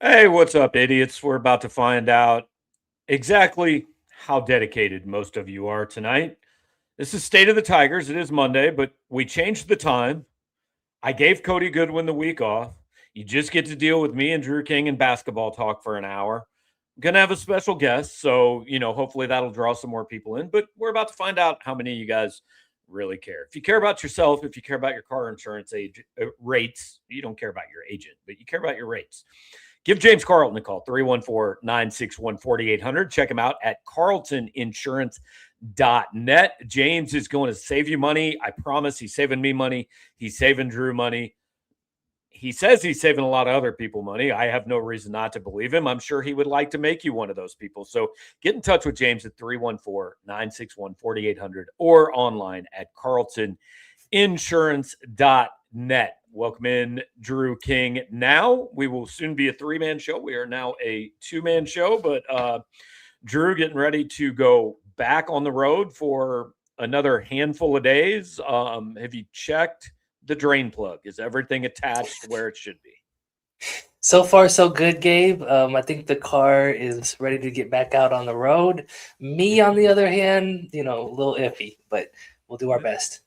Hey, what's up, idiots? We're about to find out exactly how dedicated most of you are tonight. This is State of the Tigers. It is Monday, but we changed the time. I gave Cody Goodwin the week off. You just get to deal with me and Drew King and basketball talk for an hour. I'm going to have a special guest, so, hopefully that'll draw some more people in, but we're about to find out how many of you guys really care. If you care about yourself, if you care about your car insurance rates, you don't care about your agent, but you care about your rates. Give James Carlton a call, 314-961-4800. Check him out at carltoninsurance.net. James is going to save you money. I promise he's saving me money. He's saving Drew money. He says he's saving a lot of other people money. I have no reason not to believe him. I'm sure he would like to make you one of those people. So get in touch with James at 314-961-4800 or online at carltoninsurance.net. Welcome in Drew King. Now we will soon be a three-man show. We are now a two-man show, but Drew getting ready to go back on the road for another handful of days. Have you checked the drain plug? Is everything attached where it should be? So far, so good, Gabe. I think the car is ready to get back out on the road. Me, on the other hand, a little iffy, but we'll do our best.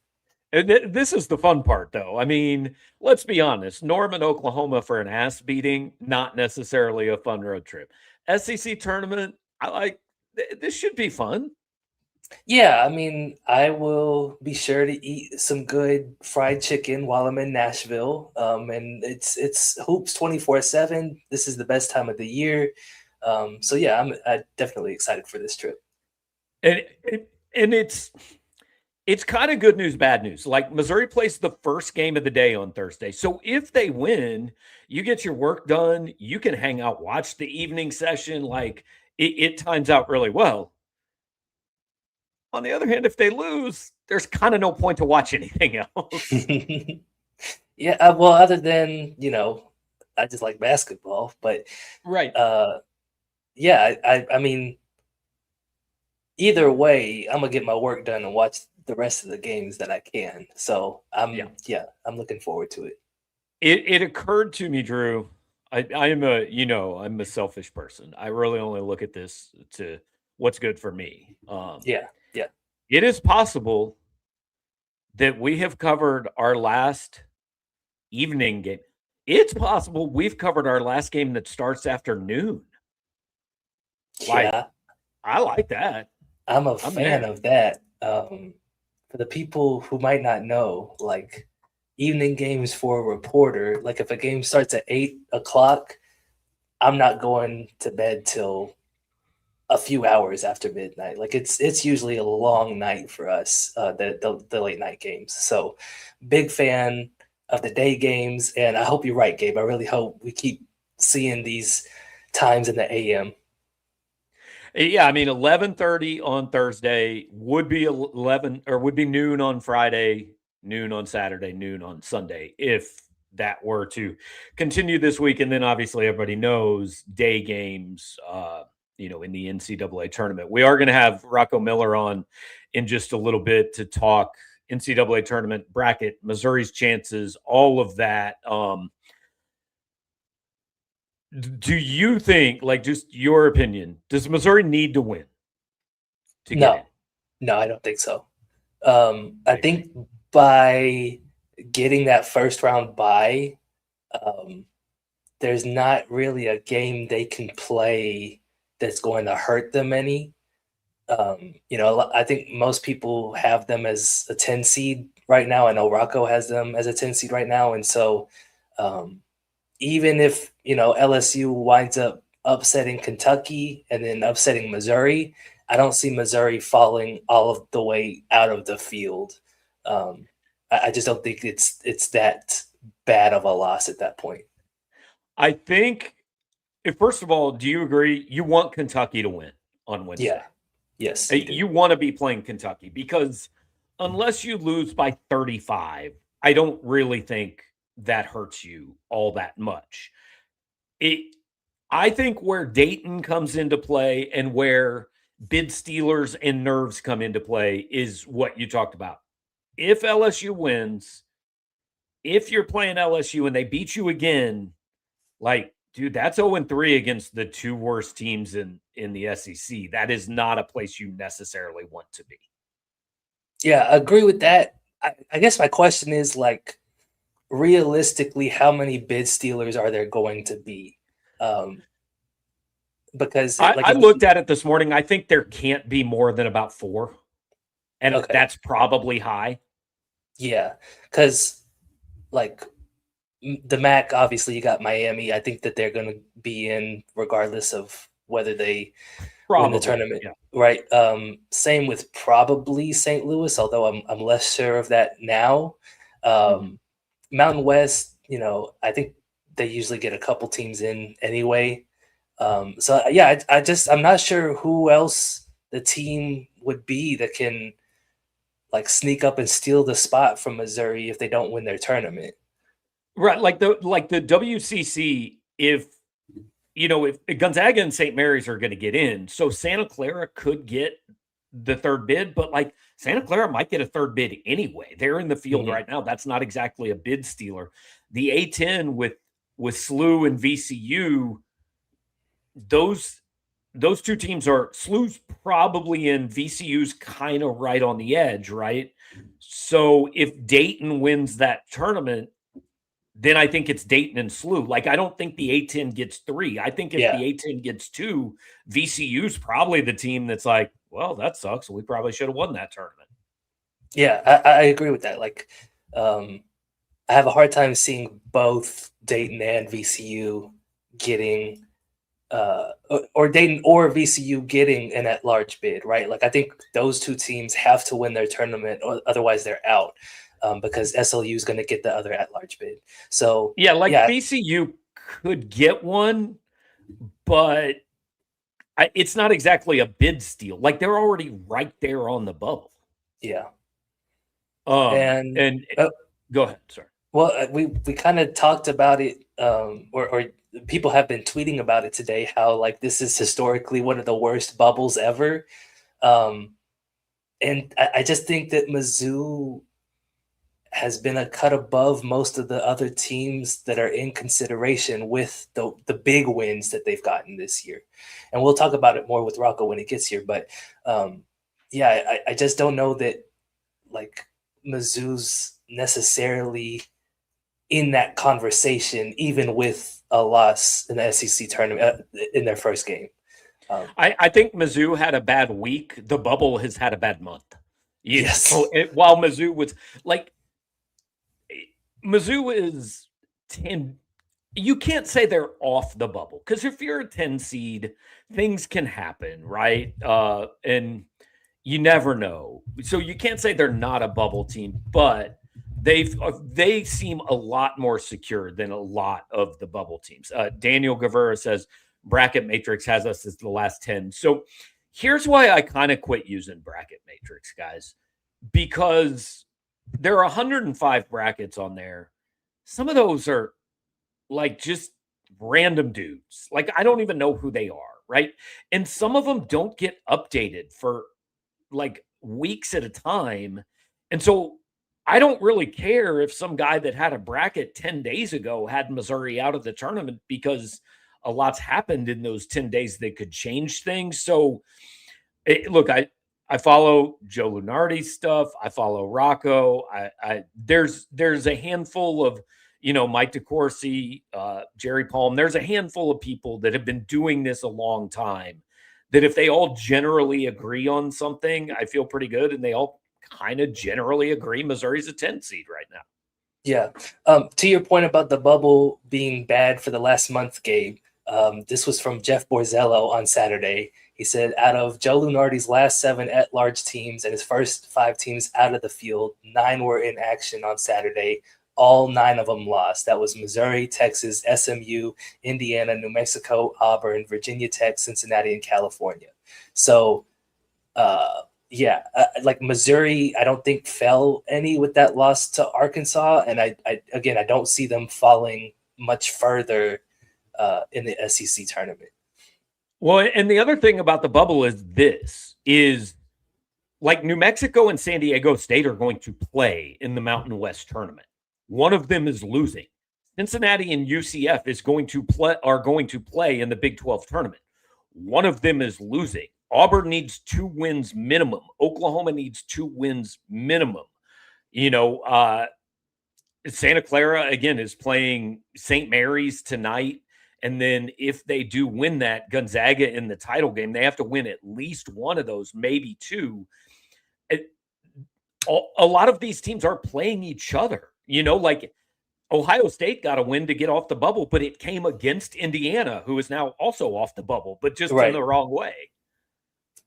This is the fun part, though. I mean, let's be honest. Norman, Oklahoma for an ass beating, not necessarily a fun road trip. SEC tournament, I like. This should be fun. Yeah, I mean, I will be sure to eat some good fried chicken while I'm in Nashville. And it's hoops 24/7. This is the best time of the year. So yeah, I'm definitely excited for this trip. And it's kind of good news, bad news. Like Missouri plays the first game of the day on Thursday. So if they win, you get your work done. You can hang out, watch the evening session. Like it times out really well. On the other hand, if they lose, there's kind of no point to watch anything else. Yeah, well, other than, I just like basketball, but Right. yeah, I mean, either way, I'm gonna get my work done and watch the rest of the games that I can. So Yeah. I'm looking forward to it. It occurred to me, Drew. I am I'm a selfish person. I really only look at this to what's good for me. Yeah, yeah. It is possible that we have covered our last evening game. It's possible we've covered our last game that starts after noon. Like, Yeah, I like that. I'm a I'm fan there. of that. For the people who might not know, like evening games for a reporter, like if a game starts at 8 o'clock, I'm not going to bed till a few hours after midnight. Like it's usually a long night for us, the late night games. So big fan of the day games, and I hope you're right, Gabe. I really hope we keep seeing these times in the AM. Yeah, I mean 11:30 on Thursday would be 11 or would be noon on Friday, noon on Saturday, noon on Sunday if that were to continue this week. And then obviously everybody knows day games in the NCAA tournament. We are going to have Rocco Miller on in just a little bit to talk NCAA tournament bracket, Missouri's chances, all of that. Do you think, like, just your opinion, does Missouri need to win to get in? No, no, I don't think so. I I agree. think by getting that first round bye, um, there's not really a game they can play that's going to hurt them any. I think most people have them as a 10 seed right now. I know Rocco has them as a 10 seed right now. And so um, even if, LSU winds up upsetting Kentucky and then upsetting Missouri, I don't see Missouri falling all of the way out of the field. I just don't think it's that bad of a loss at that point. I think, first of all, do you agree? You want Kentucky to win on Yeah. Wednesday. Yes, you do. You want to be playing Kentucky because unless you lose by 35, I don't really think that hurts you all that much. It, I think where Dayton comes into play and where bid stealers and nerves come into play is what you talked about. If LSU wins, if you're playing LSU and they beat you again, like Dude, that's 0-3 against the two worst teams in the SEC. That is not a place you necessarily want to be. Yeah, I agree with that. I guess my question is, like, realistically, how many bid stealers are there going to be? Because like I looked at it this morning. I think there can't be more than about 4. And okay, that's probably high. yeah, because like the MAC, obviously you got Miami. I think that they're going to be in regardless of whether they win the Probably, tournament, yeah. right? Same with probably St. Louis, although I'm less sure of that now. Mountain West, I think they usually get a couple teams in anyway. So yeah, I'm not sure who else the team would be that can like sneak up and steal the spot from Missouri if they don't win their tournament. Right, like the WCC, if Gonzaga and St. Mary's are going to get in, so Santa Clara could get the third bid, but like Santa Clara might get a third bid anyway. They're in the field right now. That's not exactly a bid stealer. The A10 with SLU and VCU, those two teams are SLU's probably in, VCU's kind of right on the edge, right? So if Dayton wins that tournament, then I think it's Dayton and SLU. Like, I don't think the A10 gets 3. I think if the A10 gets 2, VCU's probably the team that's like, well, that sucks. We probably should have won that tournament. Yeah, I agree with that. Like, I have a hard time seeing both Dayton and VCU getting or Dayton or VCU getting an at-large bid, right? Like, I think those two teams have to win their tournament, or otherwise they're out, because SLU is going to get the other at-large bid. So yeah, VCU could get one, but it's not exactly a bid steal. Like, they're already right there on the bubble. Yeah. And go ahead. Sorry. Well, we kind of talked about it, or people have been tweeting about it today, how like this is historically one of the worst bubbles ever. And I just think that Mizzou has been a cut above most of the other teams that are in consideration with the big wins that they've gotten this year. And we'll talk about it more with Rocco when he gets here. But yeah, I just don't know that like Mizzou's necessarily in that conversation, even with a loss in the SEC tournament in their first game. I think Mizzou had a bad week. The bubble has had a bad month. Yes. While Mizzou was like, Mizzou is 10. You can't say they're off the bubble, because if you're a 10 seed, things can happen, right? And you never know. So you can't say they're not a bubble team, but they seem a lot more secure than a lot of the bubble teams. Daniel Gavura says Bracket Matrix has us as the last 10. So here's why I kind of quit using Bracket Matrix, guys, because there are 105 brackets on there. Some of those are like just random dudes. Like, I don't even know who they are, right? And some of them don't get updated for like weeks at a time. And so I don't really care if some guy that had a bracket 10 days ago had Missouri out of the tournament, because a lot's happened in those 10 days that could change things. So look, I follow Joe Lunardi's stuff. I follow Rocco. There's a handful of, Mike DeCourcy, Jerry Palm. There's a handful of people that have been doing this a long time, that if they all generally agree on something, I feel pretty good. And they all kind of generally agree Missouri's a 10 seed right now. Yeah. To your point about the bubble being bad for the last month, Gabe, this was from Jeff Borzello on Saturday. He said, out of Joe Lunardi's last 7 at-large teams and his first 5 teams out of the field, 9 were in action on Saturday. All 9 of them lost. That was Missouri, Texas, SMU, Indiana, New Mexico, Auburn, Virginia Tech, Cincinnati, and California. So, like Missouri, I don't think fell any with that loss to Arkansas. And I don't see them falling much further in the SEC tournament. Well, and the other thing about the bubble is like New Mexico and San Diego State are going to play in the Mountain West tournament. One of them is losing. Cincinnati and UCF are going to play in the Big 12 tournament. One of them is losing. Auburn needs 2 wins minimum. Oklahoma needs 2 wins minimum. Santa Clara, again, is playing St. Mary's tonight. And then if they do win that, Gonzaga in the title game, they have to win at least one of those, maybe 2. A lot of these teams are playing each other. Like Ohio State got a win to get off the bubble, but it came against Indiana, who is now also off the bubble, but just in the wrong way.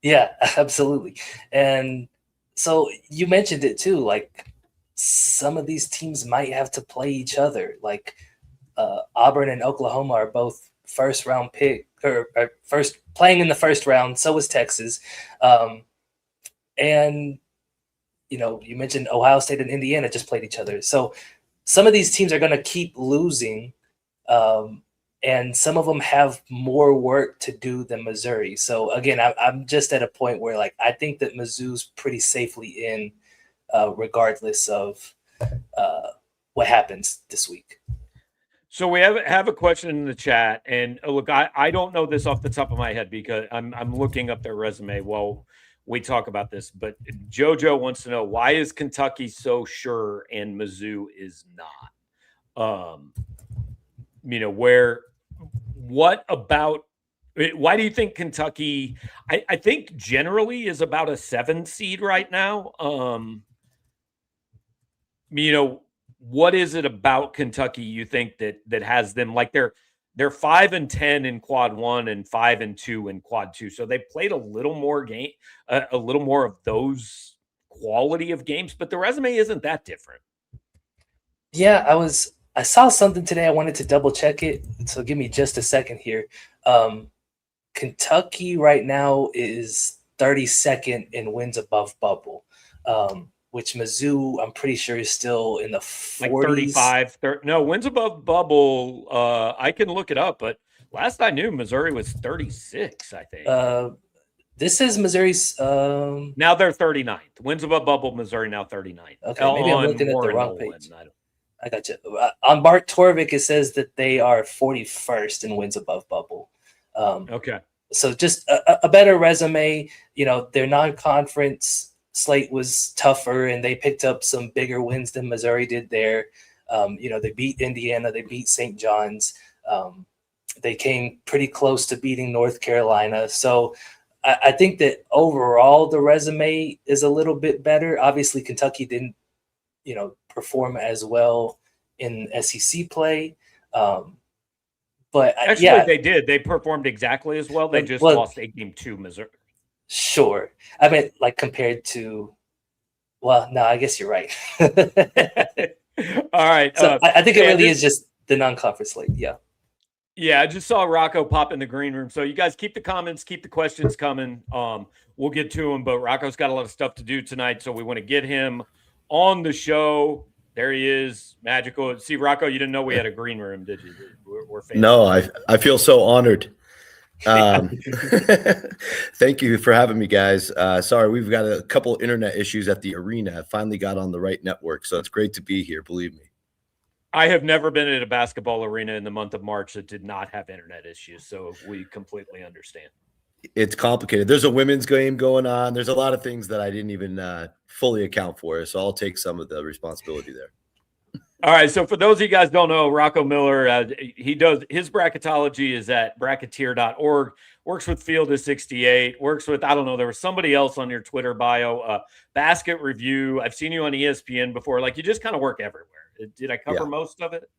Yeah, absolutely. And so you mentioned it too, like some of these teams might have to play each other. Like Auburn and Oklahoma are both first round pick or first playing in the first round. So is Texas. And you mentioned Ohio State and Indiana just played each other. So some of these teams are going to keep losing, and some of them have more work to do than Missouri. So, again, I'm just at a point where, like, I think that Mizzou's pretty safely in regardless of what happens this week. So we have a question in the chat. And, look, I don't know this off the top of my head because I'm looking up their resume while we talk about this, but JoJo wants to know, why is Kentucky so sure and Mizzou is not? Why do you think Kentucky, I think generally is about a 7 seed right now? What is it about Kentucky you think that has them, like they're 5-10 in quad 1 and 5-2 in quad 2. So they played a little more a little more of those quality of games, but the resume isn't that different. Yeah, I saw something today. I wanted to double check it. So give me just a second here. Kentucky right now is 32nd in wins above bubble. Which Mizzou, I'm pretty sure, is still in the 40s. Like 35. No, wins above bubble. I can look it up, but last I knew, Missouri was 36, I think. This is Missouri's. Now they're 39th. Wins above bubble, Missouri now 39th. Okay, maybe I'm looking at the wrong page. I got you. On Bart Torvik, it says that they are 41st in wins above bubble. Okay. So just a better resume. Their non-conference slate was tougher, and they picked up some bigger wins than Missouri did there. They beat Indiana, they beat St. John's. They came pretty close to beating North Carolina. So I think that overall the resume is a little bit better. Obviously, Kentucky didn't, perform as well in SEC play. But actually, they did. They performed exactly as well. They just lost a game to Missouri. Sure. I mean, like compared to, well, no, I guess you're right. All right. So I think it really is just the non-conference slate. Yeah. Yeah, I just saw Rocco pop in the green room. So you guys keep the comments, keep the questions coming. We'll get to them, but Rocco's got a lot of stuff to do tonight, so we want to get him on the show. There he is, magical. See, Rocco, you didn't know we had a green room, did you? We're fans. No, I feel so honored. Thank you for having me, guys. Sorry, we've got a couple internet issues at the arena. I finally got on the right network, so it's great to be here, believe me. I have never been at a basketball arena in the month of March that did not have internet issues, so we completely understand. It's complicated. There's a women's game going on. There's a lot of things that I didn't even fully account for, so I'll take some of the responsibility there. All right, so for those of you guys don't know, Rocco Miller, he does his bracketology is at bracketeer.org, works with Field of 68, works with, I don't know, there was somebody else on your Twitter bio, Basket Review. I've seen you on ESPN before. Like, you just kind of work everywhere. Did I cover most of it?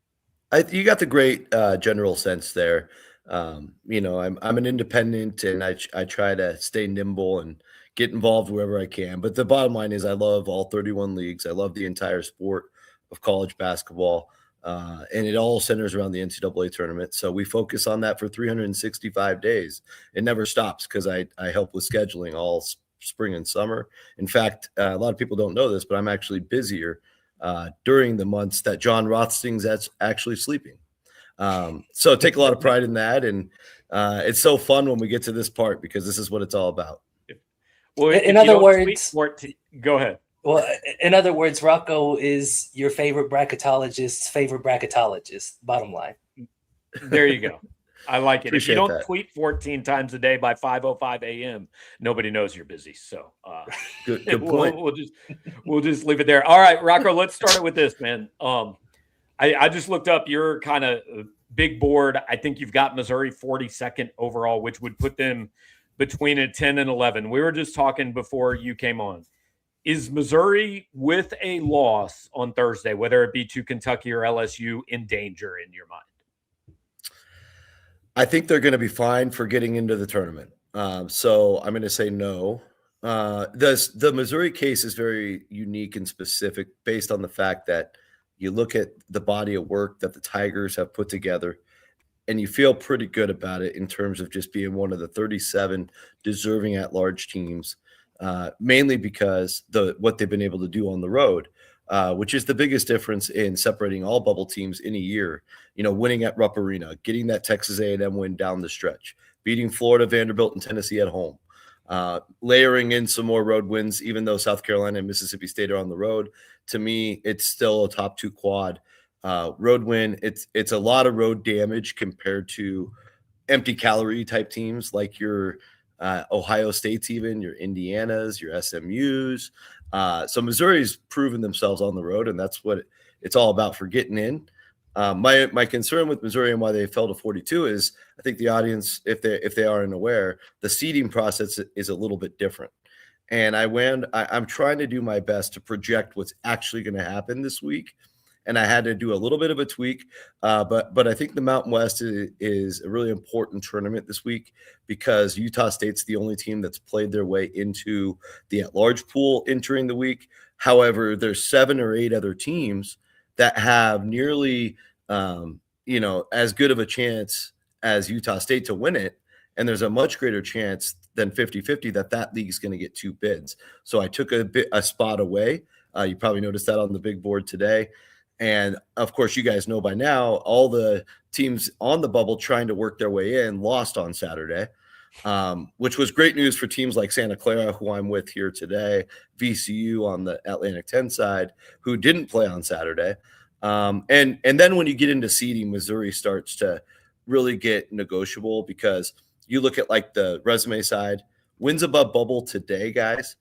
You got the great general sense there. I'm an independent, and I try to stay nimble and get involved wherever I can. But the bottom line is I love all 31 leagues. I love the entire sport of college basketball, and it all centers around the NCAA tournament. So we focus on that for 365 days. It never stops because I help with scheduling all spring and summer. In fact, a lot of people don't know this, but I'm actually busier during the months that John Rothstein's actually sleeping. So take a lot of pride in that. And it's so fun when we get to this part because this is what it's all about. Well, in other words, go ahead. Well, in other words, Rocco is your favorite bracketologist's favorite bracketologist. Bottom line. There you go. I like it. If you Appreciate don't that. tweet 14 times a day by 5:05 a.m., nobody knows you're busy. So Good point. we'll just leave it there. All right, Rocco, let's start it with this, man. I just looked up your kind of big board. I think you've got Missouri 42nd overall, which would put them between a 10 and 11. We were just talking before you came on. Is Missouri, with a loss on Thursday, whether it be to Kentucky or LSU, in danger in your mind? I think they're going to be fine for getting into the tournament. So I'm going to say no. The Missouri case is very unique and specific based on the fact that you look at the body of work that the Tigers have put together, and you feel pretty good about it in terms of just being one of the 37 deserving at-large teams, mainly because what they've been able to do on the road, which is the biggest difference in separating all bubble teams in a year. Winning at Rupp Arena, getting that Texas A&M win down the stretch, beating Florida, Vanderbilt, and Tennessee at home, layering in some more road wins, even though South Carolina and Mississippi State are on the road. To me, it's still a top 2 quad road win. It's a lot of road damage compared to empty calorie type teams like your Ohio States, even your Indianas, your SMUs. So Missouri's proven themselves on the road, and that's what it's all about for getting in. My concern with Missouri and why they fell to 42 is I think the audience, if they aren't aware, the seeding process is a little bit different. And I'm trying to do my best to project what's actually going to happen this week. And I had to do a little bit of a tweak, but I think the Mountain West is a really important tournament this week because Utah State's the only team that's played their way into the at-large pool entering the week. However, there's 7 or 8 other teams that have nearly, as good of a chance as Utah State to win it, and there's a much greater chance than 50-50 that league's going to get 2 bids. So I took a spot away. You probably noticed that on the big board today. And of course, you guys know by now, all the teams on the bubble trying to work their way in lost on Saturday, which was great news for teams like Santa Clara, who I'm with here today, VCU on the Atlantic 10 side, who didn't play on Saturday. And then when you get into seeding, Missouri starts to really get negotiable because you look at like the resume side, wins above bubble today, guys.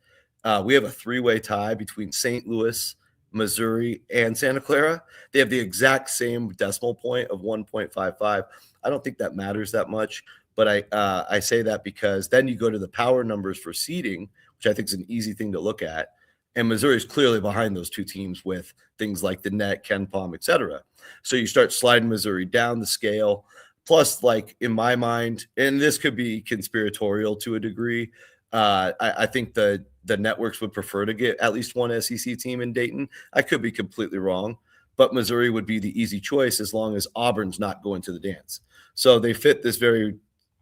We have a 3-way tie between St. Louis, Missouri, and Santa Clara. They have the exact same decimal point of 1.55. I don't think that matters that much, but I say that because then you go to the power numbers for seeding, which I think is an easy thing to look at. And Missouri is clearly behind those 2 teams with things like the net, Ken Palm, et cetera. So you start sliding Missouri down the scale. Plus, like in my mind, and this could be conspiratorial to a degree, I think the networks would prefer to get at least one SEC team in Dayton. I could be completely wrong, but Missouri would be the easy choice as long as Auburn's not going to the dance. So they fit this very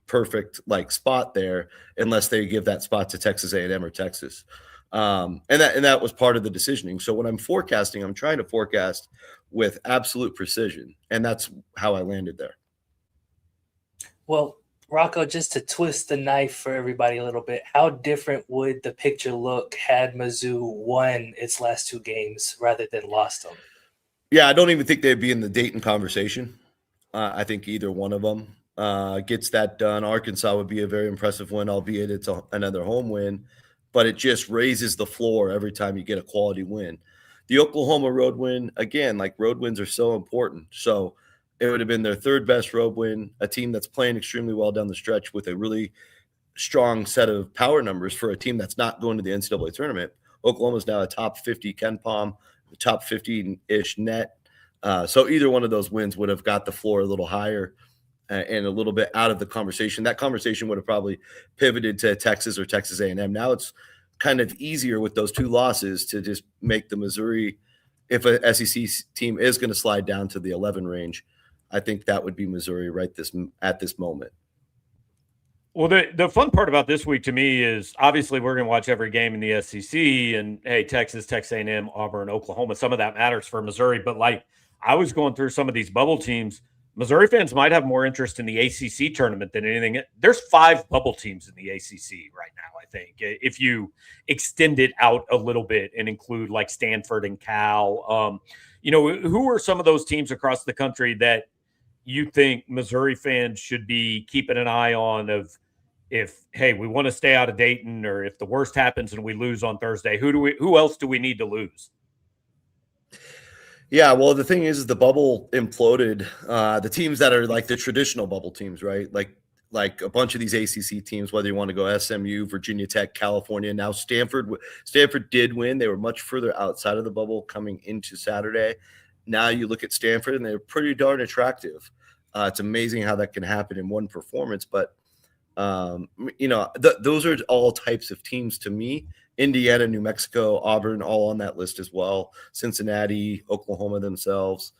perfect spot there, unless they give that spot to Texas A&M or Texas. And that was part of the decisioning. So when I'm forecasting, I'm trying to forecast with absolute precision, and that's how I landed there. Well, Rocco, just to twist the knife for everybody a little bit, how different would the picture look had Mizzou won its last 2 games rather than lost them? Yeah, I don't even think they'd be in the Dayton conversation. I think either one of them gets that done. Arkansas would be a very impressive win, albeit it's another home win, but it just raises the floor every time you get a quality win. The Oklahoma road win, again, road wins are so important. So it would have been their 3rd best road win, a team that's playing extremely well down the stretch with a really strong set of power numbers for a team that's not going to the NCAA tournament. Oklahoma's now a top 50 Ken Palm, the top 50-ish net. So either one of those wins would have got the floor a little higher and a little bit out of the conversation. That conversation would have probably pivoted to Texas or Texas A&M. Now it's kind of easier with those 2 losses to just make the Missouri, if a SEC team is going to slide down to the 11 range, I think that would be Missouri at this moment. Well, the fun part about this week to me is obviously we're going to watch every game in the SEC, and hey, Texas A&M, Auburn, Oklahoma, some of that matters for Missouri. But I was going through some of these bubble teams. Missouri fans might have more interest in the ACC tournament than anything. There's 5 bubble teams in the ACC right now, I think. If you extend it out a little bit and include like Stanford and Cal, who are some of those teams across the country that you think Missouri fans should be keeping an eye on if, hey, we want to stay out of Dayton, or if the worst happens and we lose on Thursday, who else do we need to lose? Yeah, well, the thing is the bubble imploded. The teams that are like the traditional bubble teams, right? Like a bunch of these ACC teams, whether you want to go SMU, Virginia Tech, California, now Stanford. Stanford did win. They were much further outside of the bubble coming into Saturday. Now you look at Stanford, and they're pretty darn attractive. It's amazing how that can happen in one performance, but those are all types of teams to me. Indiana, New Mexico, Auburn, all on that list as well. Cincinnati, Oklahoma themselves,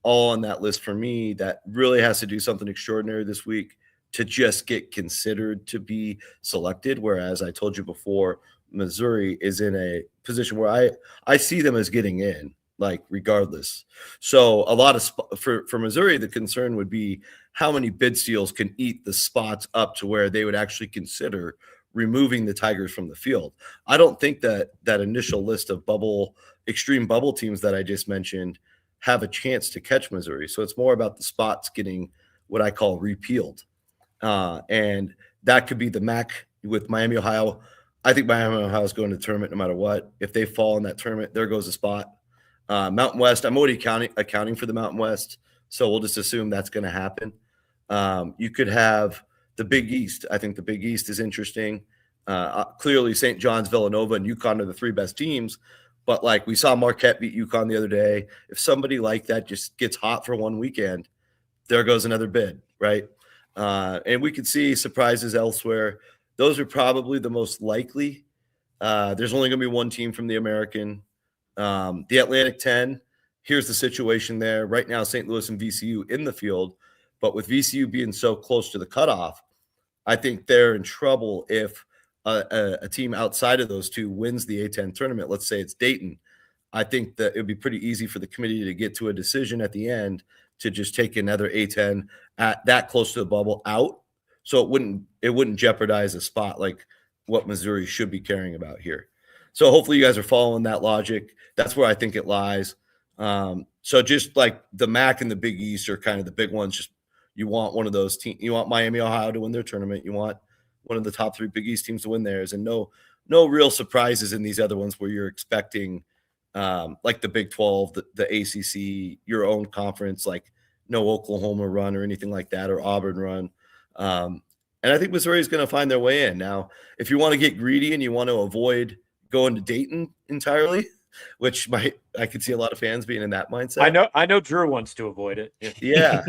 all on that list for me. That really has to do something extraordinary this week to just get considered to be selected. Whereas I told you before, Missouri is in a position where I see them as getting in, like regardless. So a lot of for Missouri, the concern would be how many bid steals can eat the spots up to where they would actually consider removing the Tigers from the field. I don't think that initial list of extreme bubble teams that I just mentioned have a chance to catch Missouri. So it's more about the spots getting what I call repealed. And that could be the MAC with Miami, Ohio. I think Miami, Ohio is going to the tournament no matter what. If they fall in that tournament, there goes a spot. Mountain West, I'm already accounting for the Mountain West, so we'll just assume that's going to happen. You could have the Big East. I think the Big East is interesting. Clearly, St. John's, Villanova, and UConn are the 3 best teams. But like we saw Marquette beat UConn the other day. If somebody like that just gets hot for one weekend, there goes another bid, right? And we could see surprises elsewhere. Those are probably the most likely. There's only going to be one team from the American. The Atlantic 10, here's the situation there. Right now, St. Louis and VCU in the field. But with VCU being so close to the cutoff, I think they're in trouble if a team outside of those two wins the A-10 tournament. Let's say it's Dayton. I think that it would be pretty easy for the committee to get to a decision at the end to just take another A-10 at that close to the bubble out, so it wouldn't jeopardize a spot like what Missouri should be caring about here. So hopefully you guys are following that logic. That's where I think it lies. So just like the MAC and the Big East are kind of the big ones. Just you want one of those teams. You want Miami, Ohio to win their tournament. You want one of the top 3 Big East teams to win theirs, and no real surprises in these other ones where you're expecting like the Big 12, the ACC, your own conference, like no Oklahoma run or anything like that, or Auburn run. And I think Missouri is going to find their way in. Now, if you want to get greedy and you want to avoid going to Dayton entirely, which I could see a lot of fans being in that mindset. I know Drew wants to avoid it. Yeah.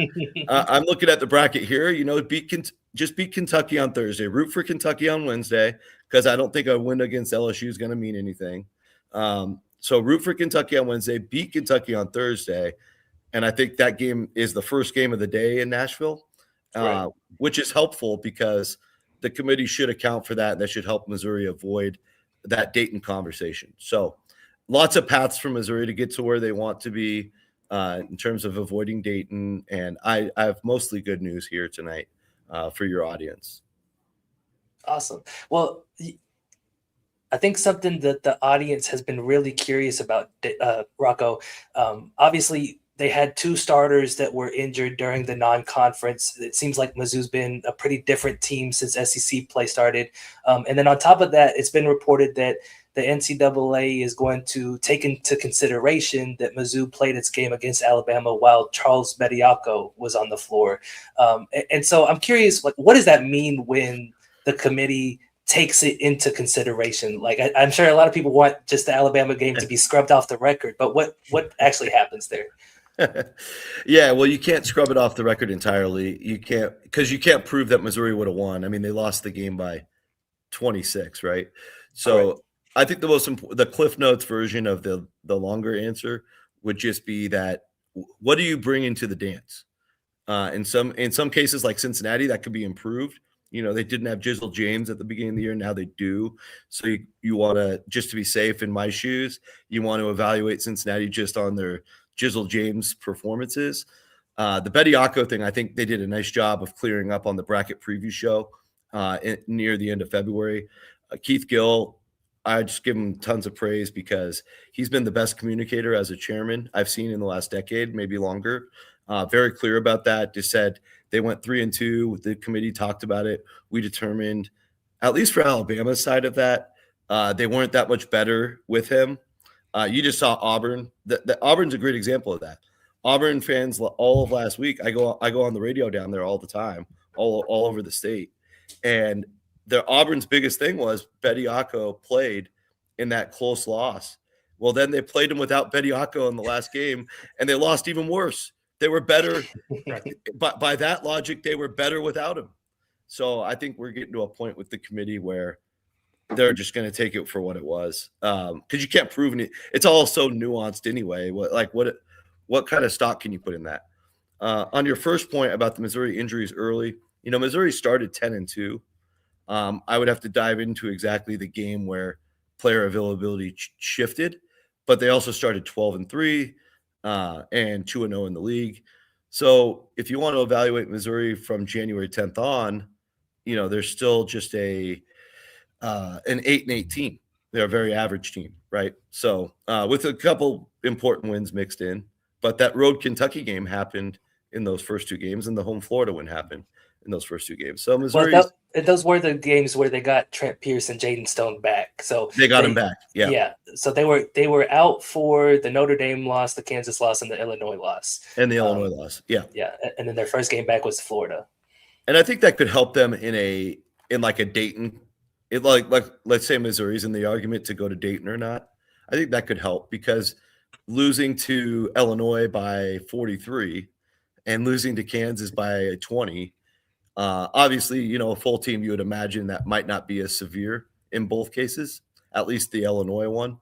I'm looking at the bracket here. Just beat Kentucky on Thursday. Root for Kentucky on Wednesday, because I don't think a win against LSU is going to mean anything. So root for Kentucky on Wednesday, beat Kentucky on Thursday. And I think that game is the first game of the day in Nashville, right, which is helpful because the committee should account for that. And that should help Missouri avoid that Dayton conversation. So lots of paths for Missouri to get to where they want to be in terms of avoiding Dayton. And I have mostly good news here tonight for your audience. Awesome. Well, I think something that the audience has been really curious about, Rocco, obviously they had 2 starters that were injured during the non-conference. It seems like Mizzou's been a pretty different team since SEC play started. And then on top of that, it's been reported that the NCAA is going to take into consideration that Mizzou played its game against Alabama while Charles Bediako was on the floor. And so I'm curious, like, what does that mean when the committee takes it into consideration? Like, I'm sure a lot of people want just the Alabama game to be scrubbed off the record, but what actually happens there? Yeah, well, you can't scrub it off the record entirely. You can't, because you can't prove that Missouri would have won. I mean, they lost the game by 26, right? So correct. I think the Cliff Notes version of the longer answer would just be that what do you bring into the dance? In some cases, like Cincinnati, that could be improved. They didn't have Jizzle James at the beginning of the year. Now they do. So you want to, just to be safe in my shoes, you want to evaluate Cincinnati just on their Jizzle James performances. The Bediako thing, I think they did a nice job of clearing up on the bracket preview show near the end of February. Keith Gill, I just give him tons of praise because he's been the best communicator as a chairman I've seen in the last decade, maybe longer. Very clear about that. Just said they went 3-2. The committee talked about it. We determined, at least for Alabama's side of that, they weren't that much better with him. You just saw Auburn. Auburn's a great example of that. Auburn fans all of last week, I go on the radio down there all the time, all over the state. And Auburn's biggest thing was Bediako played in that close loss. Well, then they played him without Bediako in the last game, and they lost even worse. They were better. But by that logic, they were better without him. So I think we're getting to a point with the committee where they're just going to take it for what it was. Because you can't prove it. It's all so nuanced anyway. What kind of stock can you put in that? On your first point about the Missouri injuries early, Missouri started 10-2. I would have to dive into exactly the game where player availability shifted, but they also started 12-3 and 2-0 in the league. So if you want to evaluate Missouri from January 10th on, they're still just an 8-8 team. They're a very average team, right? So with a couple important wins mixed in, but that road Kentucky game happened in those first two games, and the home Florida win happened in those first two games. So Missouri, those were the games where they got Trent Pierce and Jaden Stone back. So they got him back. Yeah. Yeah. So they were out for the Notre Dame loss, the Kansas loss, and the Illinois loss. And the Illinois loss. Yeah. Yeah. And then their first game back was Florida. And I think that could help them in like a Dayton. Like let's say Missouri's in the argument to go to Dayton or not. I think that could help because losing to Illinois by 43 and losing to Kansas by 20, obviously, a full team, you would imagine that might not be as severe in both cases, at least the Illinois one.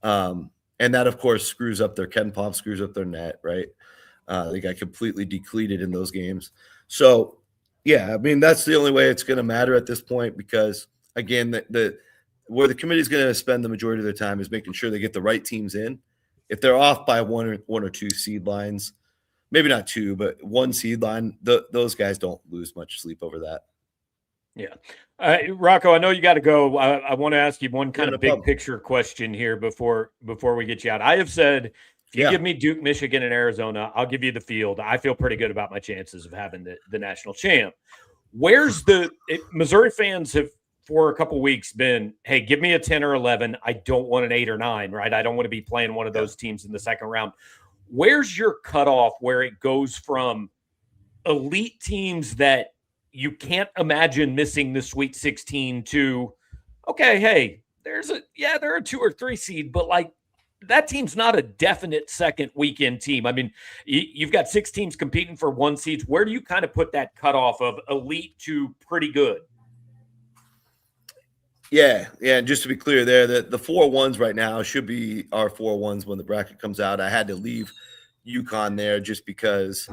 And that, of course, screws up their Ken Pom, screws up their net, right? They got completely depleted in those games. So, yeah, I mean, that's the only way it's going to matter at this point because, again, where the committee is going to spend the majority of their time is making sure they get the right teams in. If they're off by one or two seed lines, maybe not two, but one seed line, those guys don't lose much sleep over that. Yeah. Rocco, I know you got to go. I want to ask you one kind of big picture question here before we get you out. I have said, if you give me Duke, Michigan, and Arizona, I'll give you the field. I feel pretty good about my chances of having the national champ. Missouri fans have for a couple weeks been, hey, give me a 10 or 11. I don't want an 8 or 9, right? I don't want to be playing one of those teams in the second round. Where's your cutoff where it goes from elite teams that you can't imagine missing the Sweet 16 to, okay, hey, they're a 2 or 3 seed, but like that team's not a definite second weekend team. I mean, you've got 6 teams competing for 1 seeds. Where do you kind of put that cutoff of elite to pretty good? Yeah. Just to be clear there, the 4-1s right now should be our 4-1s when the bracket comes out. I had to leave UConn there just because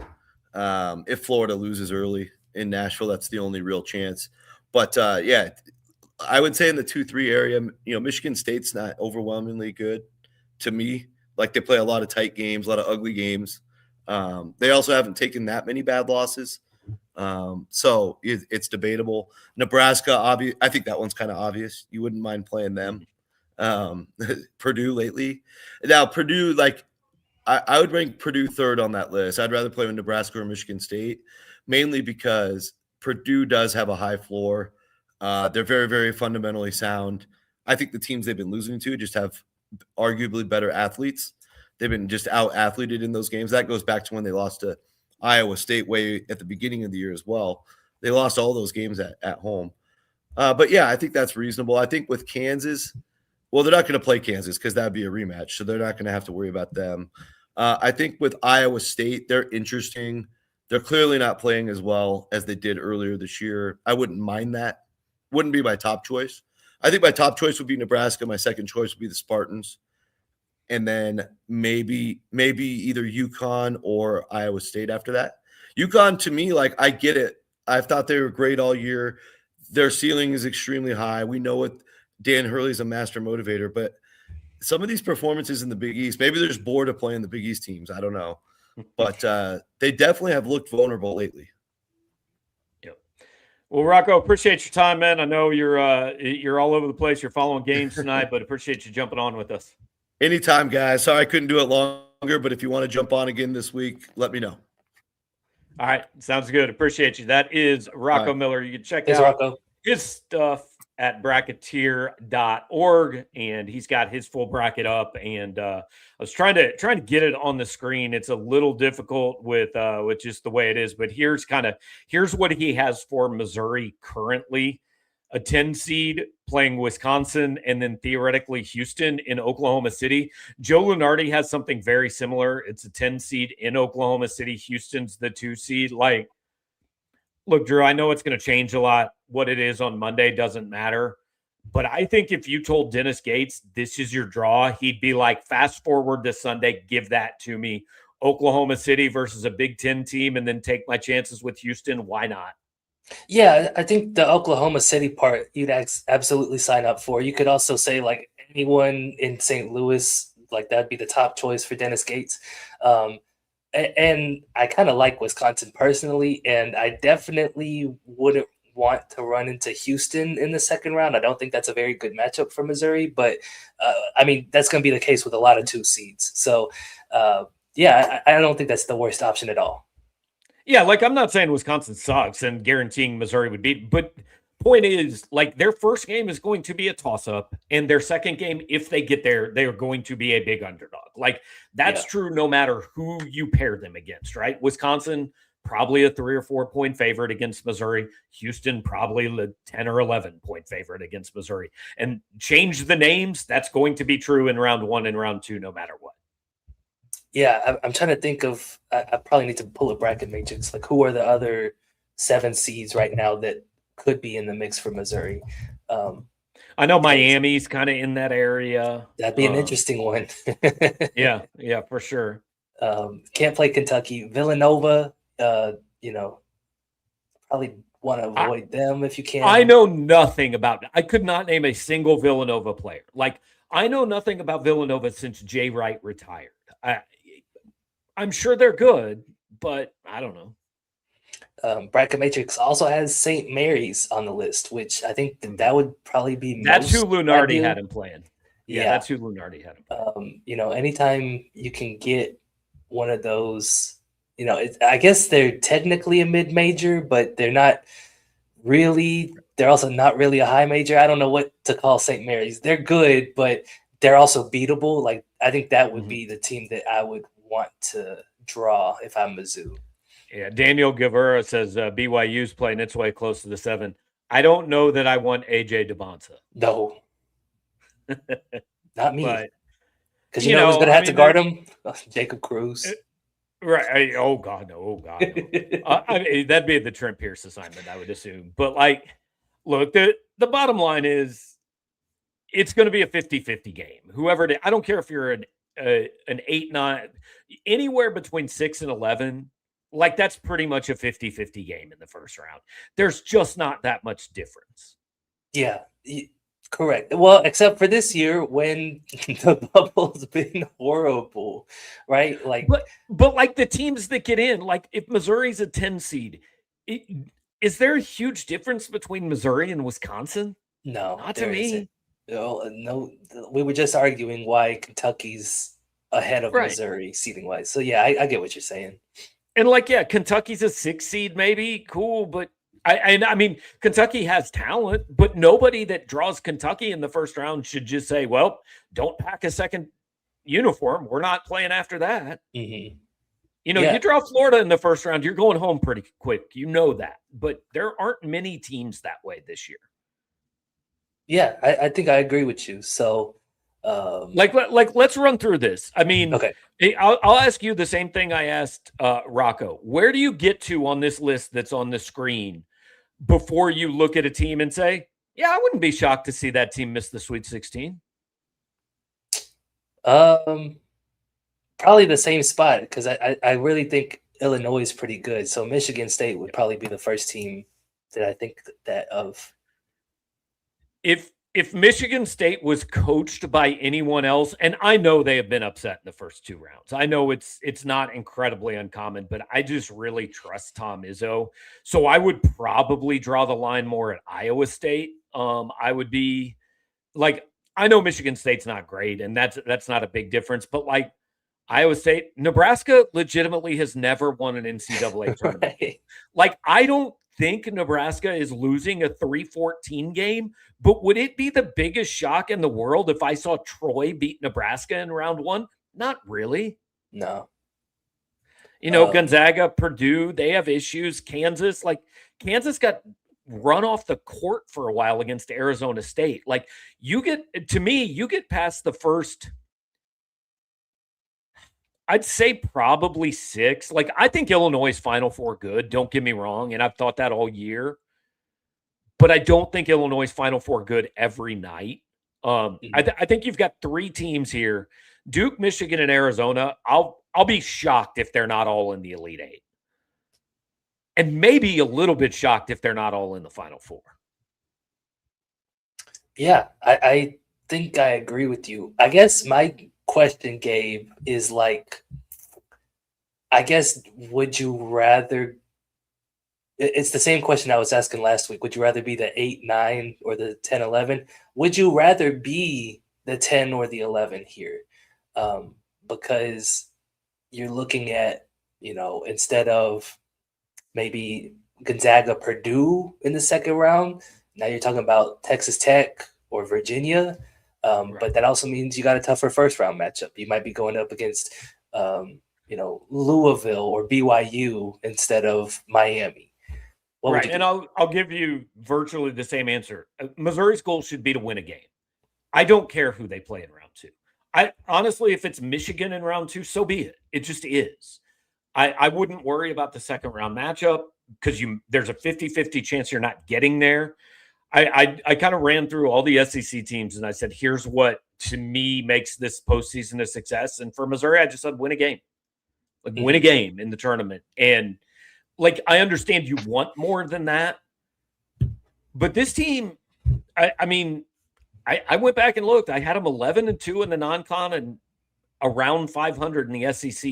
if Florida loses early in Nashville, that's the only real chance. But, I would say in the 2-3 area, Michigan State's not overwhelmingly good to me. Like they play a lot of tight games, a lot of ugly games. They also haven't taken that many bad losses. So it's debatable. Nebraska, I think that one's kind of obvious. You wouldn't mind playing them. Purdue lately. Now, Purdue, I would rank Purdue 3rd on that list. I'd rather play with Nebraska or Michigan State, mainly because Purdue does have a high floor. They're very, very fundamentally sound. I think the teams they've been losing to just have arguably better athletes. They've been just out-athleted in those games. That goes back to when they lost to Iowa State way at the beginning of the year as well. They lost all those games at home. But, yeah, I think that's reasonable. I think with Kansas, well, they're not going to play Kansas because that would be a rematch, so they're not going to have to worry about them. I think with Iowa State, they're interesting. They're clearly not playing as well as they did earlier this year. I wouldn't mind that. Wouldn't be my top choice. I think my top choice would be Nebraska. My second choice would be the Spartans. And then maybe either UConn or Iowa State after that. UConn, to me, I get it. I've thought they were great all year. Their ceiling is extremely high. We know what Dan Hurley's a master motivator, but some of these performances in the Big East, maybe they're just bored of playing the Big East teams. I don't know. but they definitely have looked vulnerable lately. Yep. Well, Rocco, appreciate your time, man. I know you're all over the place. You're following games tonight, but appreciate you jumping on with us. Anytime, guys. Sorry I couldn't do it longer, but if you want to jump on again this week, let me know. All right. Sounds good. Appreciate you. That is Rocco Miller. You can check out Rocco. his stuff at bracketeer.org, and he's got his full bracket up. And I was trying to get it on the screen. It's a little difficult with just the way it is, but here's what he has for Missouri currently: a 10 seed playing Wisconsin, and then theoretically Houston in Oklahoma City. Joe Lunardi has something very similar. It's a 10 seed in Oklahoma City. Houston's the 2 seed. Like, look, Drew, I know it's going to change a lot. What it is on Monday doesn't matter. But I think if you told Dennis Gates this is your draw, he'd be like, fast forward to Sunday, give that to me. Oklahoma City versus a Big Ten team, and then take my chances with Houston. Why not? Yeah, I think the Oklahoma City part you'd absolutely sign up for. You could also say like anyone in St. Louis, like that'd be the top choice for Dennis Gates. And I kind of like Wisconsin personally, and I definitely wouldn't want to run into Houston in the second round. I don't think that's a very good matchup for Missouri, but I mean, that's going to be the case with a lot of 2 seeds. So yeah, I don't think that's the worst option at all. Yeah, like I'm not saying Wisconsin sucks and guaranteeing Missouri would beat, but point is, like, their first game is going to be a toss-up, and their second game, if they get there, they are going to be a big underdog. Like, that's true no matter who you pair them against, right? Wisconsin, probably a 3 or 4 point favorite against Missouri. Houston, probably a 10 or 11 point favorite against Missouri. And change the names, that's going to be true in round 1 and round 2 no matter what. Yeah, I'm trying to think of. I probably need to pull a bracket matrix. Like, who are the other 7 seeds right now that could be in the mix for Missouri? I know Miami's kind of in that area. That'd be an interesting one. yeah, for sure. Can't play Kentucky. Villanova, probably want to avoid them if you can. I know nothing about. I could not name a single Villanova player. Like, I know nothing about Villanova since Jay Wright retired. I'm sure they're good, but I don't know. Bracket Matrix also has St. Mary's on the list, which I think that would probably be that's who Lunardi had him playing. Yeah, that's who Lunardi had him playing. Anytime you can get one of those, I guess they're technically a mid-major, but they're not really. They're also not really a high major. I don't know what to call St. Mary's. They're good, but they're also beatable. Like, I think that would be the team that I would want to draw if I'm Mizzou. Yeah, Daniel Guevara says BYU's playing its way close to the 7. I don't know that I want AJ DeBonta. No, not me. Because you know who's going to have to guard him? Jacob Cruz. Right. Oh, God, no. Oh, God, no. That'd be the Trent Pierce assignment, I would assume. But, like, look, the bottom line is it's going to be a 50-50 game. Whoever – I don't care if you're an 8-9 – anywhere between 6 and 11 – like, that's pretty much a 50-50 game in the first round. There's just not that much difference. Yeah, correct. Well, except for this year when the bubble's been horrible, right? Like, but like the teams that get in, like if Missouri's a 10 seed, is there a huge difference between Missouri and Wisconsin? No, not to me. No, we were just arguing why Kentucky's ahead of Missouri seeding wise. So yeah, I get what you're saying. And like, yeah, Kentucky's a 6 seed, maybe cool, but I mean, Kentucky has talent, but nobody that draws Kentucky in the first round should just say, "Well, don't pack a second uniform. We're not playing after that." Mm-hmm. You draw Florida in the first round, you're going home pretty quick. You know that, but there aren't many teams that way this year. Yeah, I think I agree with you. So. Let's run through this. I mean, okay. I'll ask you the same thing I asked Rocco. Where do you get to on this list that's on the screen before you look at a team and say, yeah, I wouldn't be shocked to see that team miss the Sweet 16? Probably the same spot, because I really think Illinois is pretty good. So Michigan State would probably be the first team that I think that of. if Michigan State was coached by anyone else, and I know they have been upset in the first 2 rounds. I know it's not incredibly uncommon, but I just really trust Tom Izzo. So I would probably draw the line more at Iowa State. I would be like, I know Michigan State's not great, and that's not a big difference, but like Iowa State, Nebraska legitimately has never won an NCAA tournament. Right. Like, I don't think Nebraska is losing a 3-14 game, but would it be the biggest shock in the world if I saw Troy beat Nebraska in round 1? Not really. No. Gonzaga, Purdue, they have issues. Kansas Kansas got run off the court for a while against Arizona State. Like, you get past the first, I'd say probably 6. Like, I think Illinois is Final Four good. Don't get me wrong. And I've thought that all year. But I don't think Illinois is Final Four good every night. I think you've got 3 teams here: Duke, Michigan, and Arizona. I'll be shocked if they're not all in the Elite 8. And maybe a little bit shocked if they're not all in the Final Four. Yeah, I think I agree with you. I guess my question, Gabe, is like, I guess, would you rather, it's the same question I was asking last week. Would you rather be the 8-9 or the 10-11? Would you rather be the 10 or the 11 here? Because you're looking at, instead of maybe Gonzaga, Purdue in the second round, now you're talking about Texas Tech or Virginia. Right. But that also means you got a tougher first round matchup. You might be going up against, Louisville or BYU instead of Miami. Right, and I'll give you virtually the same answer. Missouri's goal should be to win a game. I don't care who they play in round 2. I honestly, if it's Michigan in round 2, so be it. It just is. I wouldn't worry about the second round matchup because there's a 50-50 chance you're not getting there. I kind of ran through all the SEC teams and I said, here's what to me makes this postseason a success. And for Missouri, I just said win a game. Like, win a game in the tournament. And like, I understand you want more than that. But this team, I mean, I went back and looked. I had them 11-2 in the non-con and around 500 in the SEC.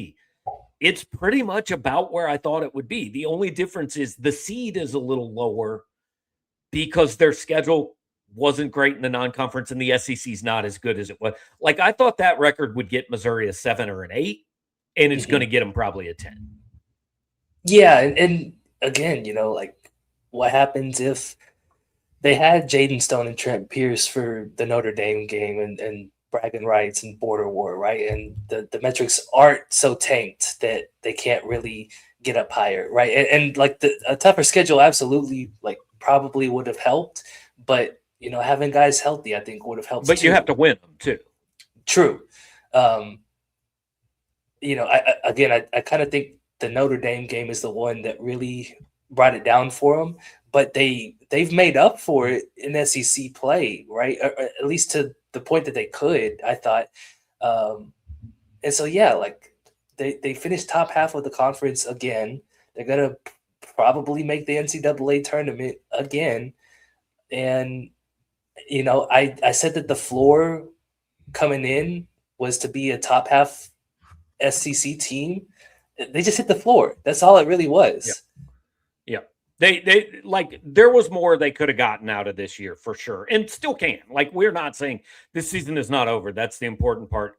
It's pretty much about where I thought it would be. The only difference is the seed is a little lower because their schedule wasn't great in the non-conference and the SEC's not as good as it was. Like, I thought that record would get Missouri a 7 or an 8, and it's going to get them probably a 10. Yeah, and again, like, what happens if they had Jaden Stone and Trent Pierce for the Notre Dame game and bragging rights and border war, right? And the metrics aren't so tanked that they can't really get up higher, right? And like, a tougher schedule absolutely, like, probably would have helped, but having guys healthy, I think, would have helped. But too. You have to win them too. True. I kind of think the Notre Dame game is the one that really brought it down for them, but they've made up for it in SEC play, right? Or at least to the point that they could, I thought. And so, yeah, like, they finished top half of the conference again. They're gonna probably make the NCAA tournament again. And, I said that the floor coming in was to be a top half SEC team. They just hit the floor. That's all it really was. Yeah. They like, there was more they could have gotten out of this year for sure. And still can. Like, we're not saying this season is not over. That's the important part.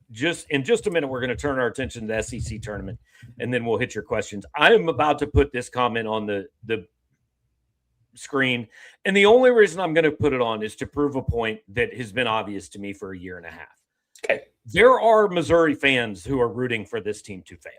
In just a minute, we're going to turn our attention to the SEC tournament, and then we'll hit your questions. I am about to put this comment on the screen, and the only reason I'm going to put it on is to prove a point that has been obvious to me for a year and a half. Okay. There are Missouri fans who are rooting for this team to fail,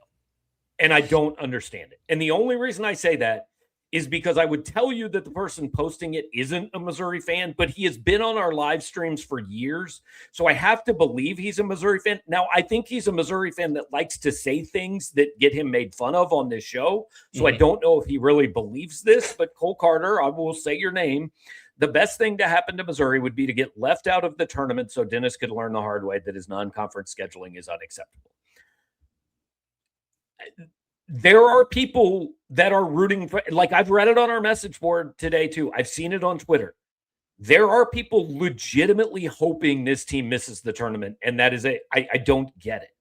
and I don't understand it. And the only reason I say that is because I would tell you that the person posting it isn't a Missouri fan, but he has been on our live streams for years. So I have to believe he's a Missouri fan. Now, I think he's a Missouri fan that likes to say things that get him made fun of on this show. So I don't know if he really believes this, but Cole Carter, I will say your name. The best thing to happen to Missouri would be to get left out of the tournament so Dennis could learn the hard way that his non-conference scheduling is unacceptable. There are people that are rooting for, like, I've read it on our message board today too. I've seen it on Twitter. there are people legitimately hoping this team misses the tournament, and that is I don't get it.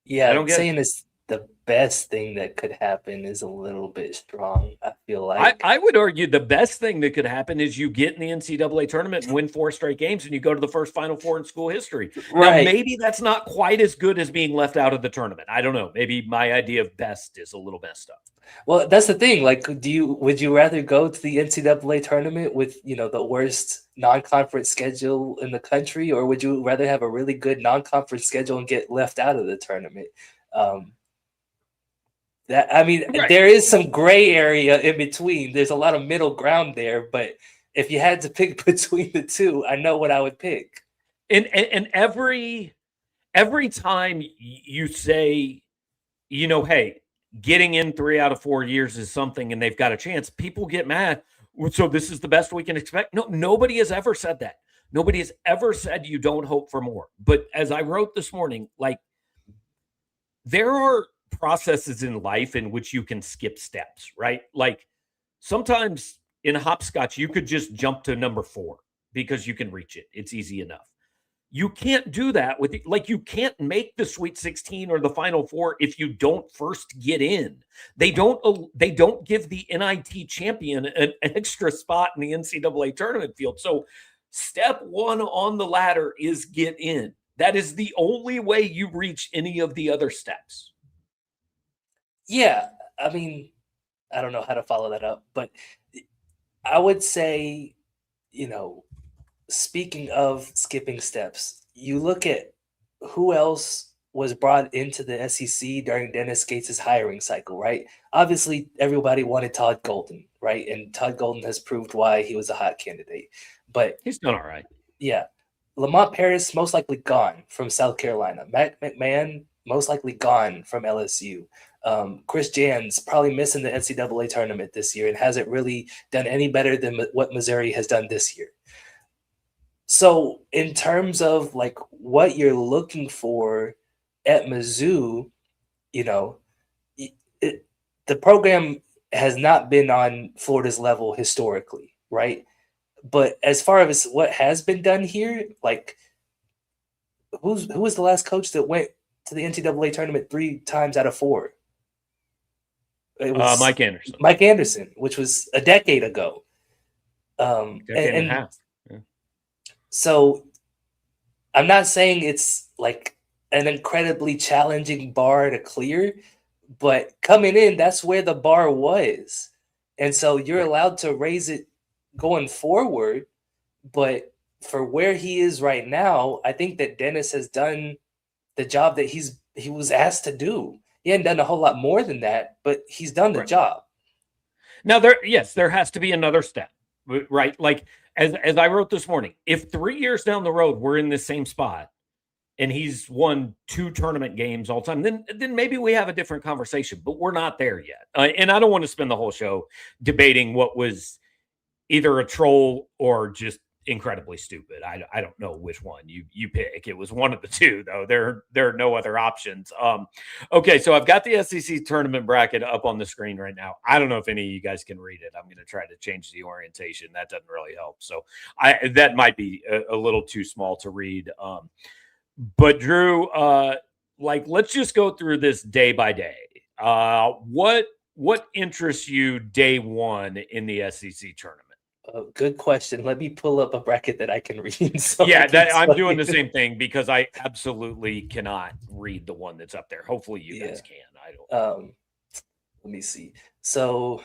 Yeah, I don't get saying it's the best thing that could happen is a little bit strong, I feel like. I would argue the best thing that could happen is you get in the NCAA tournament and win 4 straight games, and you go to the first Final Four in school history. Now, Right. maybe that's not quite as good as being left out of the tournament. I don't know. Maybe my idea of best is a little messed up. Well, that's the thing. Like, would you rather go to the NCAA tournament with, the worst non-conference schedule in the country, or would you rather have a really good non-conference schedule and get left out of the tournament? Right. There is some gray area in between. There's a lot of middle ground there, but if you had to pick between the two, I know what I would pick. And every time you say, hey, getting in 3 out of 4 years is something and they've got a chance, people get mad. So this is the best we can expect. No, nobody has ever said that. Nobody has ever said you don't hope for more. But as I wrote this morning, like, there are processes in life in which you can skip steps, right? Like, sometimes in hopscotch, you could just jump to number 4 because you can reach it. It's easy enough. You can't do that with, like, you can't make the Sweet 16 or the Final Four if you don't first get in. They don't give the NIT champion an extra spot in the NCAA tournament field. So step 1 on the ladder is get in. That is the only way you reach any of the other steps. Yeah, I mean, I don't know how to follow that up, but I would say, speaking of skipping steps, you look at who else was brought into the SEC during Dennis Gates' hiring cycle, right? Obviously, everybody wanted Todd Golden, right? And Todd Golden has proved why he was a hot candidate. But he's done all right. Yeah. Lamont Paris, most likely gone from South Carolina. Matt McMahon, most likely gone from LSU. Chris Jans probably missing the NCAA tournament this year and hasn't really done any better than what Missouri has done this year. So in terms of like what you're looking for at Mizzou, the program has not been on Florida's level historically, right? But as far as what has been done here, like who was the last coach that went to the NCAA tournament 3 times out of 4? It was Mike Anderson. Mike Anderson, which was a decade ago. Decade and a half. Yeah. So I'm not saying it's like an incredibly challenging bar to clear, but coming in, that's where the bar was. And so you're allowed to raise it going forward. But for where he is right now, I think that Dennis has done the job that he was asked to do. He hadn't done a whole lot more than that, but he's done the job. Now, there has to be another step, right? Like, as I wrote this morning, if 3 years down the road we're in the same spot and he's won 2 tournament games all time, then maybe we have a different conversation. But we're not there yet, and I don't want to spend the whole show debating what was either a troll or just incredibly stupid. I don't know which one you pick. It was one of the two, though. There are no other options. Okay, so I've got the SEC tournament bracket up on the screen right now. I don't know if any of you guys can read it. I'm going to try to change the orientation. That doesn't really help. So that might be a little too small to read. But Drew, let's just go through this day by day. What interests you day 1 in the SEC tournament? Good question. Let me pull up a bracket that I can read. So I'm doing the same thing because I absolutely cannot read the one that's up there. Hopefully you guys can. I don't. Let me see. So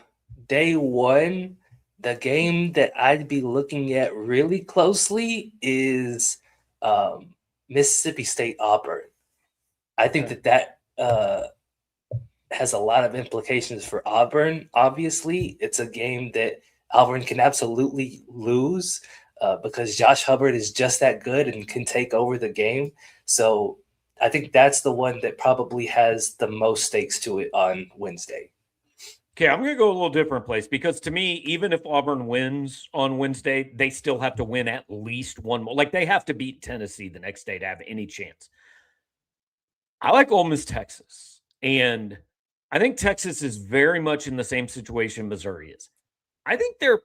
day 1, the game that I'd be looking at really closely is Mississippi State Auburn. I think that has a lot of implications for Auburn. Obviously, it's a game that Auburn can absolutely lose because Josh Hubbard is just that good and can take over the game. So I think that's the one that probably has the most stakes to it on Wednesday. Okay, I'm going to go a little different place because to me, even if Auburn wins on Wednesday, they still have to win at least one more. Like, they have to beat Tennessee the next day to have any chance. I like Ole Miss, Texas. And I think Texas is very much in the same situation Missouri is. I think they're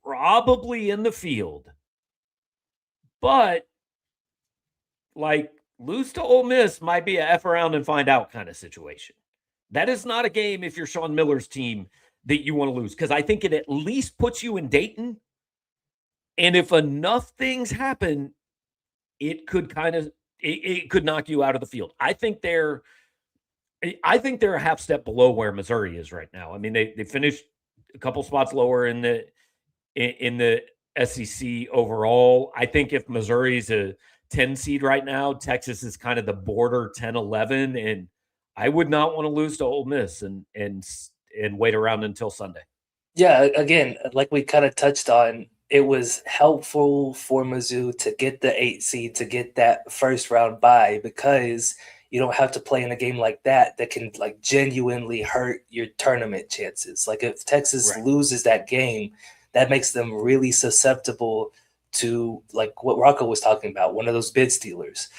probably in the field. But, like, lose to Ole Miss might be a F around and find out kind of situation. That is not a game if you're Sean Miller's team that you want to lose, because I think it at least puts you in Dayton. And if enough things happen, it could it could knock you out of the field. I think they're a half step below where Missouri is right now. I mean, they finished a couple spots lower in the SEC overall. I think if Missouri's a 10 seed right now, Texas is kind of the border 10-11, and I would not want to lose to Ole Miss and wait around until Sunday. Yeah, again, like we kind of touched on, it was helpful for Mizzou to get the 8 seed, to get that first round bye, because you don't have to play in a game like that can like genuinely hurt your tournament chances. Like if Texas loses that game, that makes them really susceptible to like what Rocco was talking about, one of those bid stealers.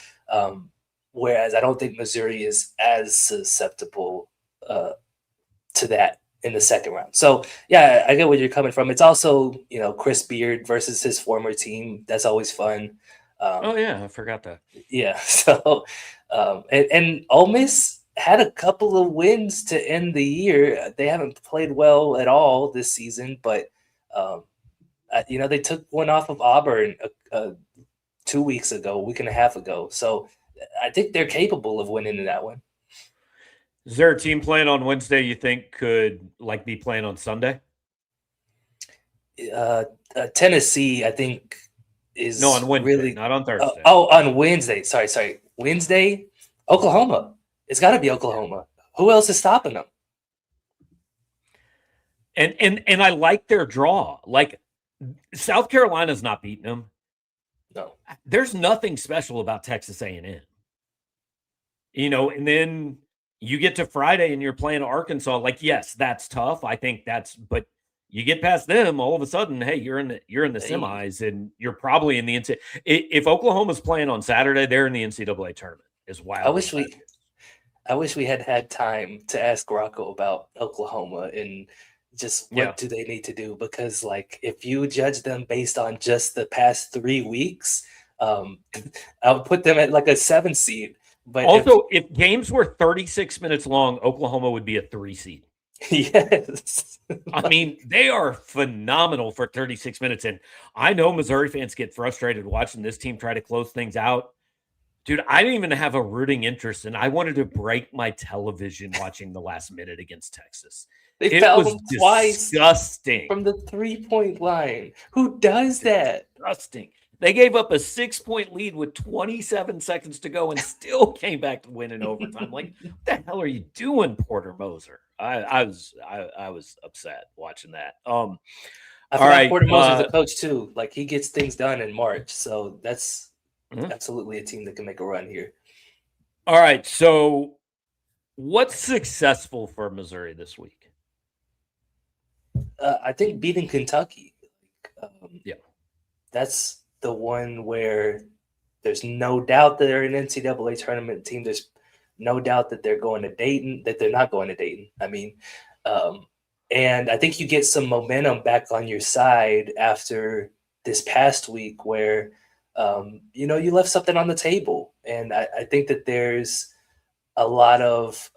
Whereas I don't think Missouri is as susceptible to that in the second round. So yeah, I get where you're coming from. It's also, Chris Beard versus his former team. That's always fun. Oh yeah, I forgot that. Yeah. So, and Ole Miss had a couple of wins to end the year. They haven't played well at all this season, but they took one off of Auburn 2 weeks ago, a week and a half ago. So I think they're capable of winning in that one. Is there a team playing on Wednesday you think could be playing on Sunday? Tennessee, I think, is on Wednesday, really not on Thursday. On Wednesday. Sorry. Wednesday, Oklahoma. It's got to be Oklahoma. Who else is stopping them? And I like their draw. Like, South Carolina's not beating them. No. There's nothing special about Texas A&M. And then you get to Friday and you're playing Arkansas. Like, yes, that's tough. I think but you get past them, all of a sudden, hey, you're in the semis, and you're probably in the NCAA. If Oklahoma's playing on Saturday, they're in the NCAA tournament. Is wild. I wish we had time to ask Rocco about Oklahoma and just what do they need to do, because like if you judge them based on just the past 3 weeks, I would put them at like a 7 seed. But also, if games were 36 minutes long, Oklahoma would be a 3 seed. Yes. I mean, they are phenomenal for 36 minutes. And I know Missouri fans get frustrated watching this team try to close things out. Dude, I didn't even have a rooting interest, and I wanted to break my television watching the last minute against Texas. It was disgusting. From the 3-point line. Who does that? Disgusting. They gave up a 6-point lead with 27 seconds to go and still came back to win in overtime. Like, what the hell are you doing, Porter Moser? I was upset watching that. I forgot Porter Moser's the coach too. Like, he gets things done in March, so that's absolutely a team that can make a run here. All right, so what's successful for Missouri this week? I think beating Kentucky. That's the one where there's no doubt that they're an NCAA tournament team. There's no doubt that they're going to Dayton, that they're not going to Dayton. I mean, and I think you get some momentum back on your side after this past week where, you left something on the table. And I think that there's a lot of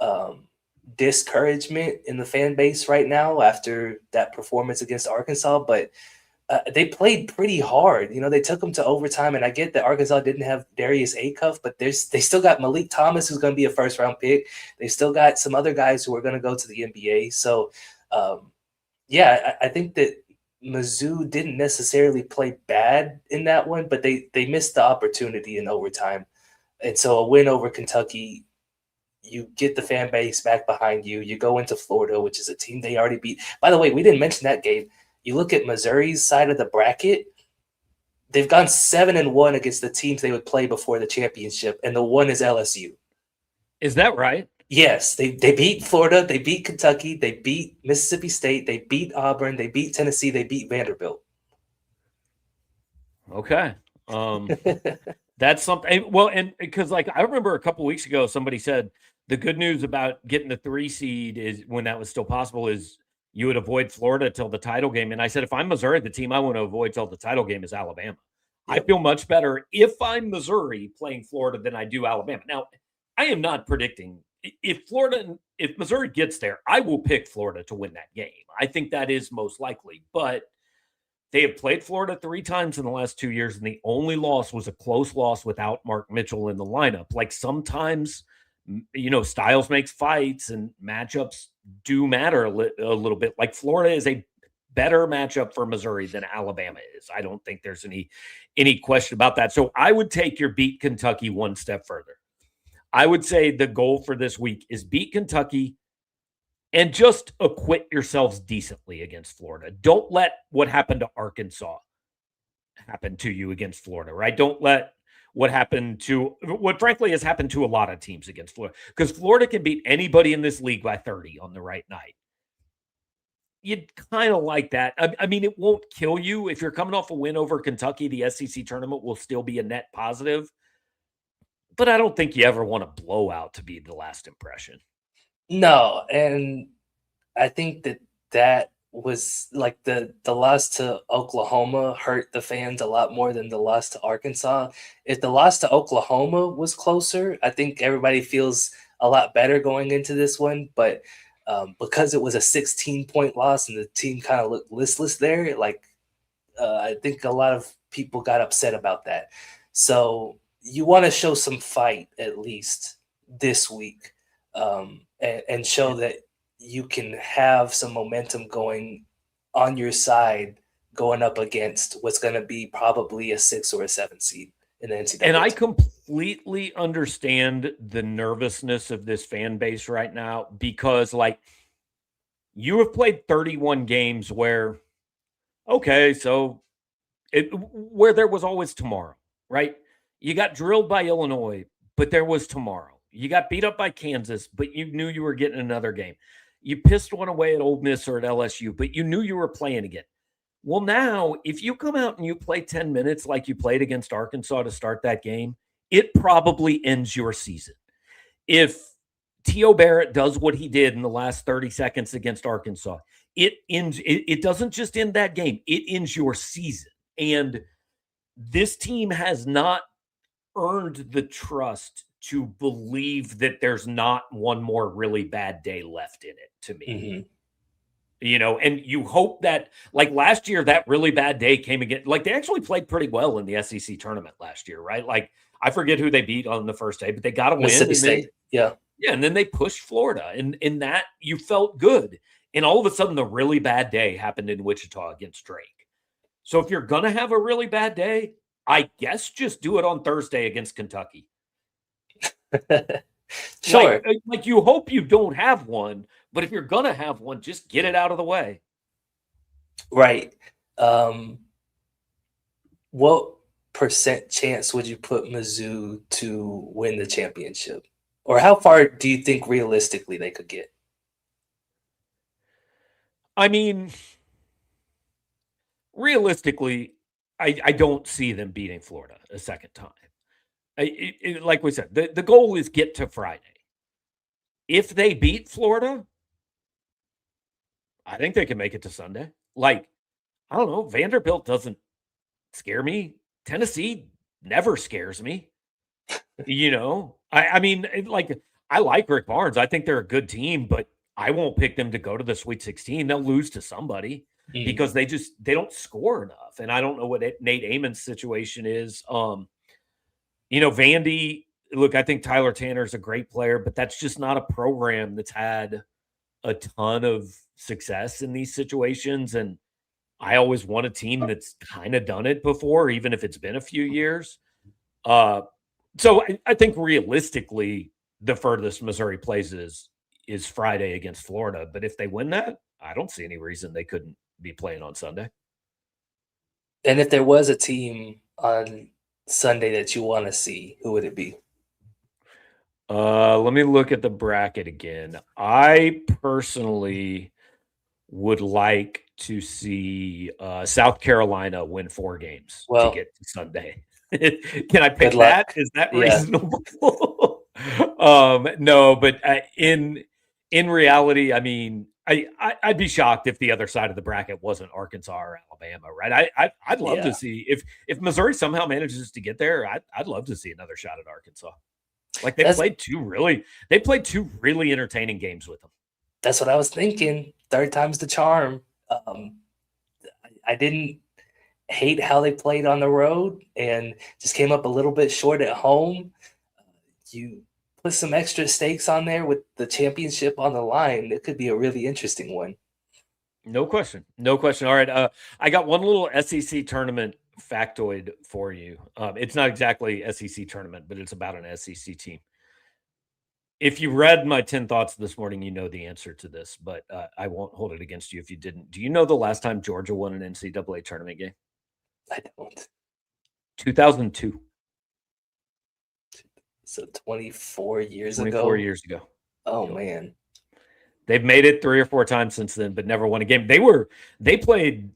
discouragement in the fan base right now after that performance against Arkansas, but they played pretty hard. They took them to overtime, and I get that Arkansas didn't have Darius Acuff, but they still got Malik Thomas, who's going to be a first-round pick. They still got some other guys who are going to go to the NBA. So, I think that Mizzou didn't necessarily play bad in that one, but they missed the opportunity in overtime. And so a win over Kentucky, you get the fan base back behind you. You go into Florida, which is a team they already beat. By the way, we didn't mention that game. You look at Missouri's side of the bracket, they've gone 7-1 against the teams they would play before the championship, and the one is LSU. Is that right? Yes. They beat Florida, they beat Kentucky, they beat Mississippi State, they beat Auburn, they beat Tennessee, they beat Vanderbilt. Okay. That's something. Well, and because I remember a couple weeks ago, somebody said the good news about getting the 3 seed is, when that was still possible, is you would avoid Florida till the title game. And I said, if I'm Missouri, the team I want to avoid till the title game is Alabama. Yep. I feel much better if I'm Missouri playing Florida than I do Alabama. Now, I am not predicting if Missouri gets there, I will pick Florida to win that game. I think that is most likely, but they have played Florida 3 times in the last 2 years, and the only loss was a close loss without Mark Mitchell in the lineup. Like sometimes, styles makes fights and matchups do matter a little bit. Like Florida is a better matchup for Missouri than Alabama is. I don't think there's any question about that. So I would take your beat Kentucky one step further. I would say the goal for this week is beat Kentucky and just acquit yourselves decently against Florida. Don't let what happened to Arkansas happen to you against Florida, right? Don't let what frankly has happened to a lot of teams against Florida, because Florida can beat anybody in this league by 30 on the right night. You'd kind of like that. I mean, it won't kill you. If you're coming off a win over Kentucky, the SEC tournament will still be a net positive. But I don't think you ever want a blowout to be the last impression. No, and I think that was like the loss to Oklahoma hurt the fans a lot more than the loss to Arkansas. If the loss to Oklahoma was closer, I think everybody feels a lot better going into this one. But because it was a 16-point loss and the team kind of looked listless there, I think a lot of people got upset about that. So you want to show some fight at least this week. And show that you can have some momentum going on your side going up against what's going to be probably a 6 or a 7 seed in the NCAA. And I completely understand the nervousness of this fan base right now, because you have played 31 games where there was always tomorrow, right? You got drilled by Illinois, but there was tomorrow. You got beat up by Kansas, but you knew you were getting another game. You pissed one away at Ole Miss or at LSU, but you knew you were playing again. Well, now, if you come out and you play 10 minutes like you played against Arkansas to start that game, it probably ends your season. If T.O. Barrett does what he did in the last 30 seconds against Arkansas, it doesn't just end that game. It ends your season. And this team has not earned the trust to believe that there's not one more really bad day left in it, to me. Mm-hmm. And you hope that, like last year, that really bad day came again. Like they actually played pretty well in the SEC tournament last year, right? Like I forget who they beat on the first day, but they got a win. Mississippi State. Yeah. And then they pushed Florida, and in that you felt good. And all of a sudden, the really bad day happened in Wichita against Drake. So if you're going to have a really bad day, I guess just do it on Thursday against Kentucky. Sure. Like you hope you don't have one, but if you're gonna have one, just get it out of the way. Right. What % chance would you put Mizzou to win the championship? Or how far do you think realistically they could get? I mean, realistically, I don't see them beating Florida a second time. Like we said, the goal is get to Friday. If they beat Florida, I think they can make it to Sunday. Like, I don't know, Vanderbilt doesn't scare me. Tennessee never scares me. I mean, I like Rick Barnes. I think they're a good team, but I won't pick them to go to the Sweet 16. They'll lose to somebody because they don't score enough. And I don't know what Nate Amon's situation is. Vandy, look, I think Tyler Tanner's a great player, but that's just not a program that's had a ton of success in these situations. And I always want a team that's kind of done it before, even if it's been a few years. So I think realistically, the furthest Missouri plays is Friday against Florida. But if they win that, I don't see any reason they couldn't be playing on Sunday. And if there was a team on Sunday that you want to see, who would it be? Let me look at the bracket again. I personally would like to see South Carolina win 4 games to get to Sunday. Can I pick that? Is that reasonable? No, but in reality, I mean, I'd be shocked if the other side of the bracket wasn't Arkansas or Alabama, right? I'd love to see if Missouri somehow manages to get there. I'd love to see another shot at Arkansas. Like they played two really entertaining games with them. That's what I was thinking. Third time's the charm. I didn't hate how they played on the road and just came up a little bit short at home. You put some extra stakes on there with the championship on the line. It could be a really interesting one. No question. No question. All right. I got one little SEC tournament factoid for you. It's not exactly SEC tournament, but it's about an SEC team. If you read my 10 thoughts this morning, you know the answer to this, but I won't hold it against you if you didn't. Do you know the last time Georgia won an NCAA tournament game? I don't. 2002. So 24 years ago? 24 years ago. Oh, man. They've made it 3 or 4 times since then, but never won a game. They played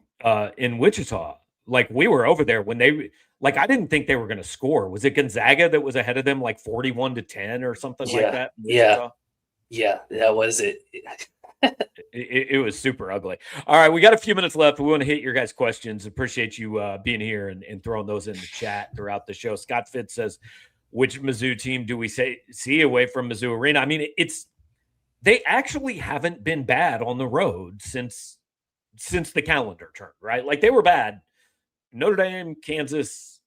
in Wichita. Like we were over there when I didn't think they were going to score. Was it Gonzaga that was ahead of them like 41-10 or something like that? Yeah, that was it. It was super ugly. All right, we got a few minutes left. We want to hit your guys' questions. Appreciate you being here and throwing those in the chat throughout the show. Scott Fitz says, which Mizzou team do we see away from Mizzou Arena? I mean, they actually haven't been bad on the road since the calendar turned, right? Like they were bad. Notre Dame, Kansas,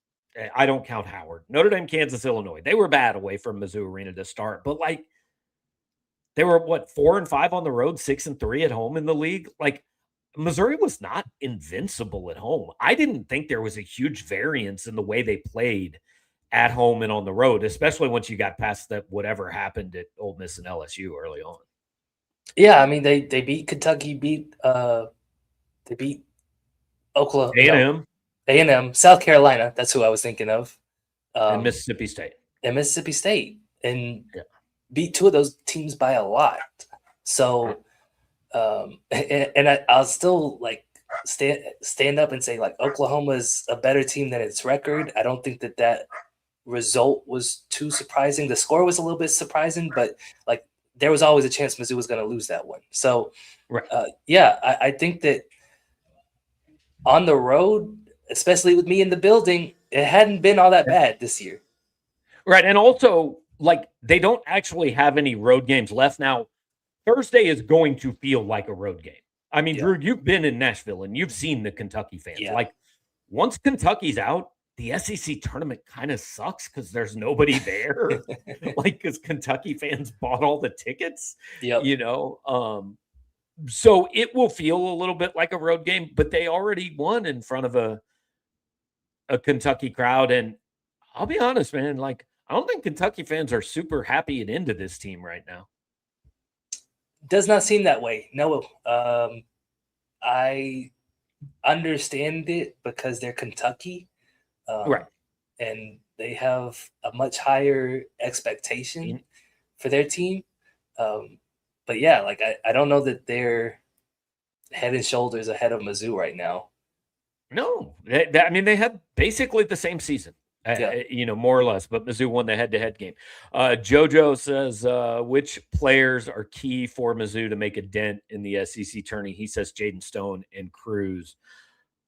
I don't count Howard. Notre Dame, Kansas, Illinois. They were bad away from Mizzou Arena to start, but like they were 4-5 on the road, 6-3 at home in the league. Like Missouri was not invincible at home. I didn't think there was a huge variance in the way they played at home and on the road, especially once you got past that whatever happened at Ole Miss and LSU early on. Yeah, I mean they beat Kentucky, they beat Oklahoma, A&M, South Carolina. That's who I was thinking of, and Mississippi State, and beat 2 of those teams by a lot. So, I'll still like stand up and say like Oklahoma is a better team than its record. I don't think that result was too surprising. The score was a little bit surprising, but like there was always a chance Mizzou was going to lose that one. So, I think that on the road, especially with me in the building, it hadn't been all that bad this year. Right. And also, like, they don't actually have any road games left. Now, Thursday is going to feel like a road game. I mean, Drew, you've been in Nashville and you've seen the Kentucky fans. Yeah. Like, once Kentucky's out, the SEC tournament kind of sucks because there's nobody there. Like, because Kentucky fans bought all the tickets, you know? So it will feel a little bit like a road game, but they already won in front of a Kentucky crowd. And I'll be honest, man, like, I don't think Kentucky fans are super happy and into this team right now. Does not seem that way. No, I understand it because they're Kentucky. Right. And they have a much higher expectation for their team. But yeah, like I don't know that they're head and shoulders ahead of Mizzou right now. No, I mean, they had basically the same season, you know, more or less, but Mizzou won the head-to-head game. JoJo says, which players are key for Mizzou to make a dent in the SEC tourney? He says Jaden Stone and Cruz.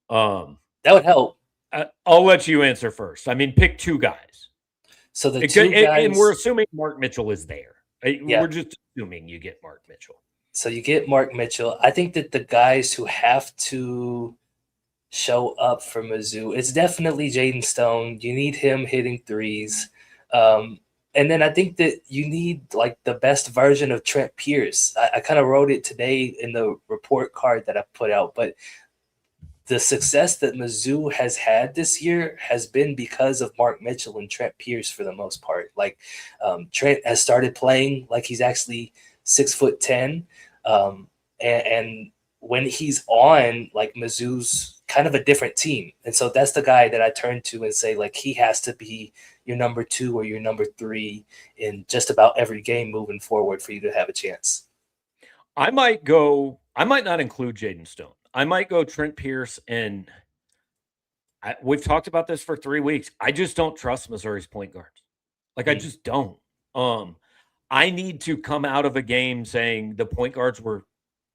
That would help. I'll let you answer first. I mean, pick 2 guys. So the 2 guys, and we're assuming Mark Mitchell is there. We're just assuming you get Mark Mitchell. So you get Mark Mitchell. I think that the guys who have to show up for Mizzou, it's definitely Jaden Stone. You need him hitting threes. And then I think that you need like the best version of Trent Pierce. I kind of wrote it today in the report card that I put out, but the success that Mizzou has had this year has been because of Mark Mitchell and Trent Pierce for the most part. Like Trent has started playing like he's actually 6'10", and when he's on, like Mizzou's kind of a different team. And so that's the guy that I turn to and say, like, he has to be your number 2 or your number 3 in just about every game moving forward for you to have a chance. I might not include Jaden Stone. I might go Trent Pierce, and we've talked about this for 3 weeks. I just don't trust Missouri's point guards. Like, I just don't. I need to come out of a game saying the point guards were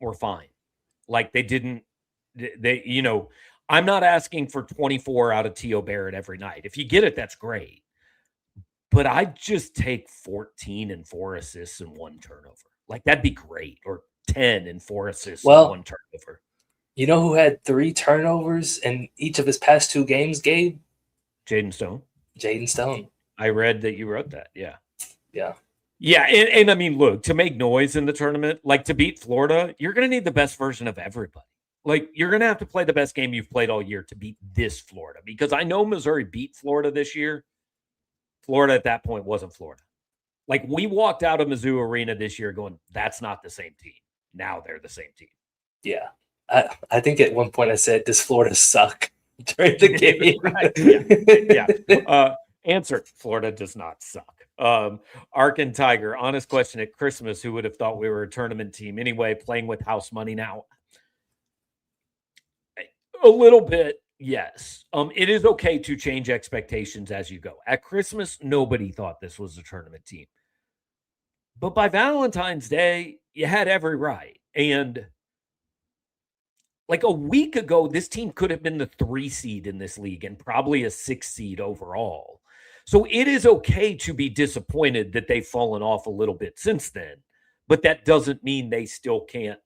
were fine. Like they didn't, I'm not asking for 24 out of T.O. Barrett every night. If you get it, that's great. But I'd just take 14 and 4 assists and 1 turnover. Like that'd be great. Or 10 and 4 assists and 1 turnover. You know who had 3 turnovers in each of his past 2 games, Gabe? Jaden Stone. Jaden Stone. I read that you wrote that. Yeah. Yeah. Yeah. And I mean, look, to make noise in the tournament, like to beat Florida, you're going to need the best version of everybody. Like you're going to have to play the best game you've played all year to beat this Florida. Because I know Missouri beat Florida this year. Florida at that point wasn't Florida. Like we walked out of Mizzou Arena this year going, that's not the same team. Now they're the same team. Yeah. I think at one point I said, does Florida suck during the game? Yeah. Answer, Florida does not suck. Ark and Tiger, honest question at Christmas, who would have thought we were a tournament team anyway, playing with house money now? A little bit. Yes. It is okay to change expectations as you go. At Christmas, nobody thought this was a tournament team. But by Valentine's Day, you had every right. And like a week ago, this team could have been the 3 seed in this league and probably a 6 seed overall. So it is okay to be disappointed that they've fallen off a little bit since then. But that doesn't mean they still can't,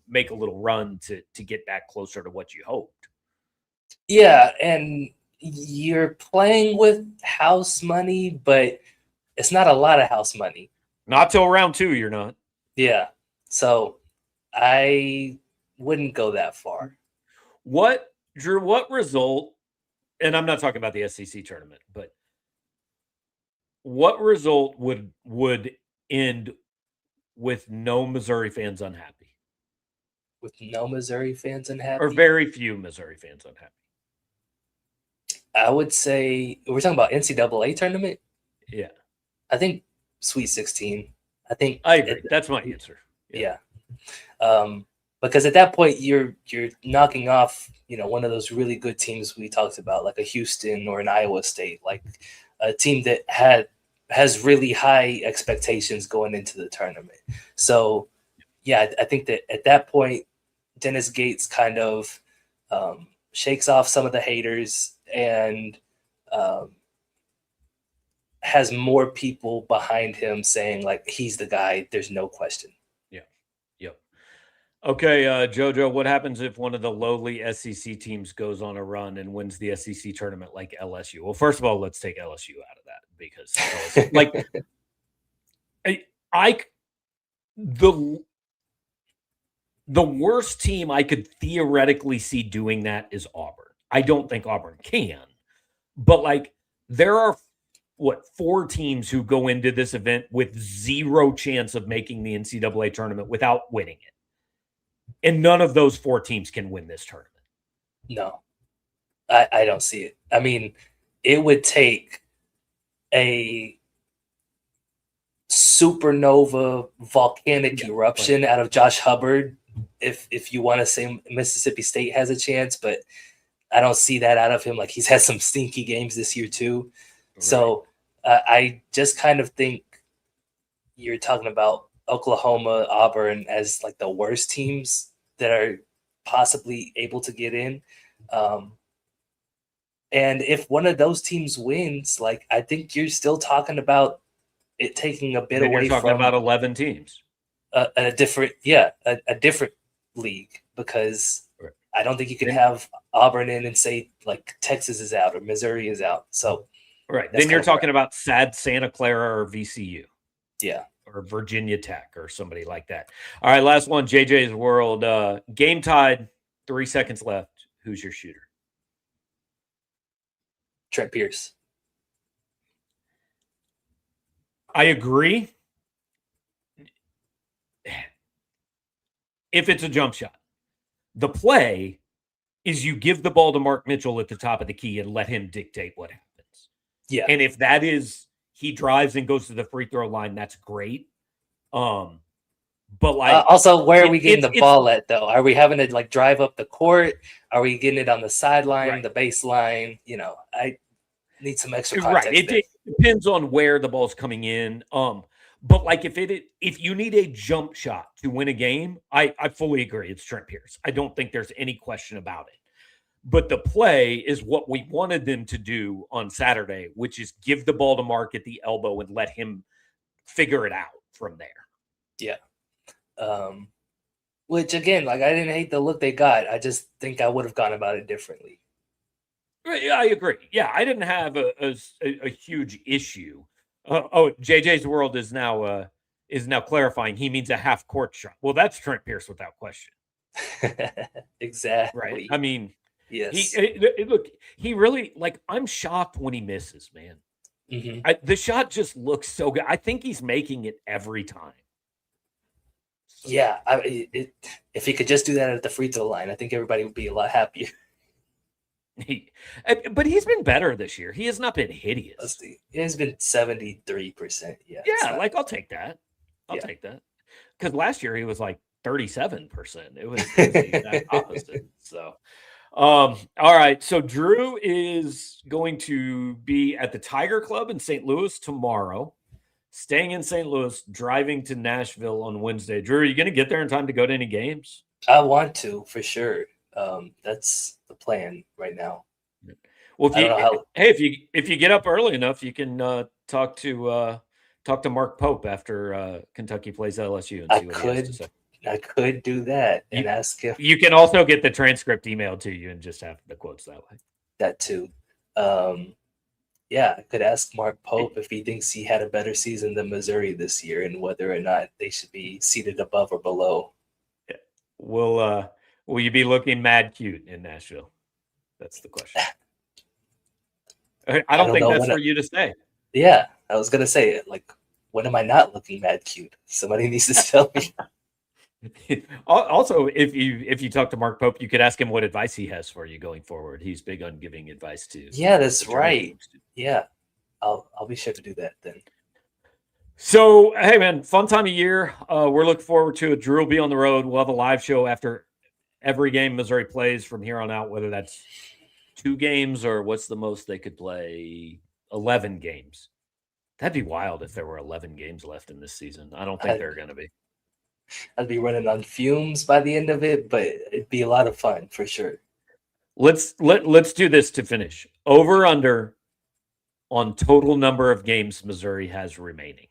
make a little run to get back closer to what you hoped. Yeah, and you're playing with house money, but it's not a lot of house money. Not till round 2, you're not. Yeah. So I wouldn't go that far. Drew, what result, and I'm not talking about the SEC tournament, but what result would end with no Missouri fans unhappy? With no Missouri fans unhappy? Or very few Missouri fans unhappy? I would say, we're talking about NCAA tournament? Yeah. I think Sweet 16. I agree. That's my answer. Yeah. Because at that point you're knocking off, one of those really good teams we talked about, like a Houston or an Iowa State, like a team that has really high expectations going into the tournament. So yeah, I think that at that point, Dennis Gates kind of shakes off some of the haters and has more people behind him saying like he's the guy. There's no question. Yeah. Yep. Okay, JoJo, what happens if one of the lowly SEC teams goes on a run and wins the SEC tournament like LSU? Well, first of all, let's take LSU out of that because LSU, the worst team I could theoretically see doing that is Auburn. I don't think Auburn can, but there are 4 teams who go into this event with 0 chance of making the NCAA tournament without winning it. And none of those 4 teams can win this tournament. No, I don't see it. I mean, it would take a supernova volcanic eruption out of Josh Hubbard if you want to say Mississippi State has a chance, but I don't see that out of him. Like he's had some stinky games this year too. Right. So I just kind of think you're talking about Oklahoma, Auburn as like the worst teams that are possibly able to get in. And if one of those teams wins, like I think you're still talking about it taking a bit away you're talking from about 11 teams. A different league, because right. I don't think you can have Auburn in and say like Texas is out or Missouri is out. So right. Then you're talking about sad Santa Clara or VCU. Yeah. Or Virginia Tech or somebody like that. All right, last one, JJ's World. Game tied, 3 seconds left. Who's your shooter? Trent Pierce. I agree. If it's a jump shot. The play is you give the ball to Mark Mitchell at the top of the key and let him dictate what happens. Yeah. And if that is he drives and goes to the free throw line, that's great. But also, where are we getting the ball at though? Are we having to like drive up the court? Are we getting it on the sideline, right. the baseline? I need some extra context. Right. It depends on where the ball's coming in. But like if you need a jump shot to win a game, I fully agree. It's Trent Pierce. I don't think there's any question about it. But the play is what we wanted them to do on Saturday, which is give the ball to Mark at the elbow and let him figure it out from there. Yeah. Which again, like I didn't hate the look they got. I just think I would have gone about it differently. Yeah, I agree. Yeah, I didn't have a huge issue. JJ's World is now clarifying. He means a half court shot. Well, that's Trent Pierce without question. Exactly. Right. I mean, yes. He really, like, I'm shocked when he misses, man. Mm-hmm. The shot just looks so good. I think he's making it every time. So. Yeah, if he could just do that at the free throw line, I think everybody would be a lot happier. But he's been better this year. He has not been hideous. He has been 73%. Yeah. Yeah, like I'll take that. I'll take that. Because last year he was like 37%. It was the exact opposite. So, all right. So Drew is going to be at the Tiger Club in St. Louis tomorrow, staying in St. Louis, driving to Nashville on Wednesday. Drew, are you going to get there in time to go to any games? I want to, for sure. That's the plan right now. Well, if you get up early enough, you can talk to Mark Pope after Kentucky plays LSU and see what he has to say. I could do that and ask him. You can also get the transcript emailed to you and just have the quotes that way. That too. I could ask Mark Pope if he thinks he had a better season than Missouri this year and whether or not they should be seated above or below. Yeah. Will you be looking mad cute in Nashville? That's the question. I don't think that's for you to say. Yeah, I was going to say it. Like, when am I not looking mad cute? Somebody needs to tell me. Also, if you talk to Mark Pope, you could ask him what advice he has for you going forward. He's big on giving advice too. Yeah, that's right. Yeah, I'll be sure to do that then. So, hey man, fun time of year. We're looking forward to it. Drew will be on the road. We'll have a live show after every game Missouri plays from here on out, whether that's 2 games or what's the most they could play, 11 games. That'd be wild if there were 11 games left in this season. I don't think they're going to be. I'd be running on fumes by the end of it, but it'd be a lot of fun for sure. Let's do this to finish. Over under on total number of games Missouri has remaining.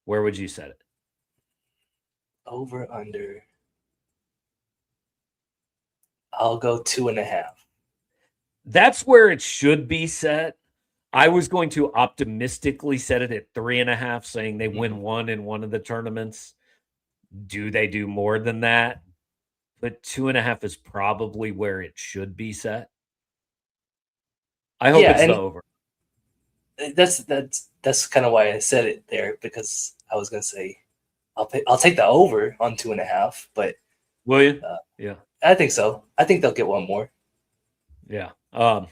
Where would you set it? Over under. I'll go 2.5. That's where it should be set. I was going to optimistically set it at 3.5, saying they win one in one of the tournaments. Do they do more than that? But 2.5 is probably where it should be set. I hope it's the over. That's kind of why I said it there, because I was going to say I'll take the over on 2.5, but will you? Yeah, I think so. I think they'll get one more. Yeah. So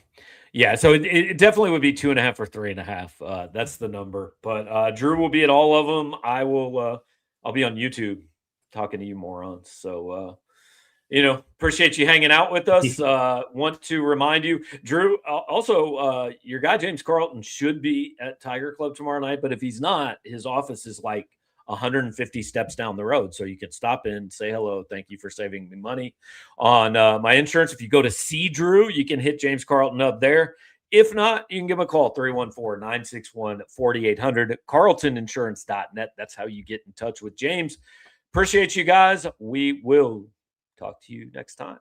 it definitely would be 2.5 or 3.5. That's the number. But Drew will be at all of them. I'll be on YouTube talking to you morons. So appreciate you hanging out with us. Want to remind you, Drew, also your guy James Carlton should be at Tiger Club tomorrow night, but if he's not, his office is like 150 steps down the road. So you can stop in, say hello. Thank you for saving me money on my insurance. If you go to see Drew, you can hit James Carlton up there. If not, you can give him a call, 314-961-4800, carltoninsurance.net. That's how you get in touch with James. Appreciate you guys. We will talk to you next time.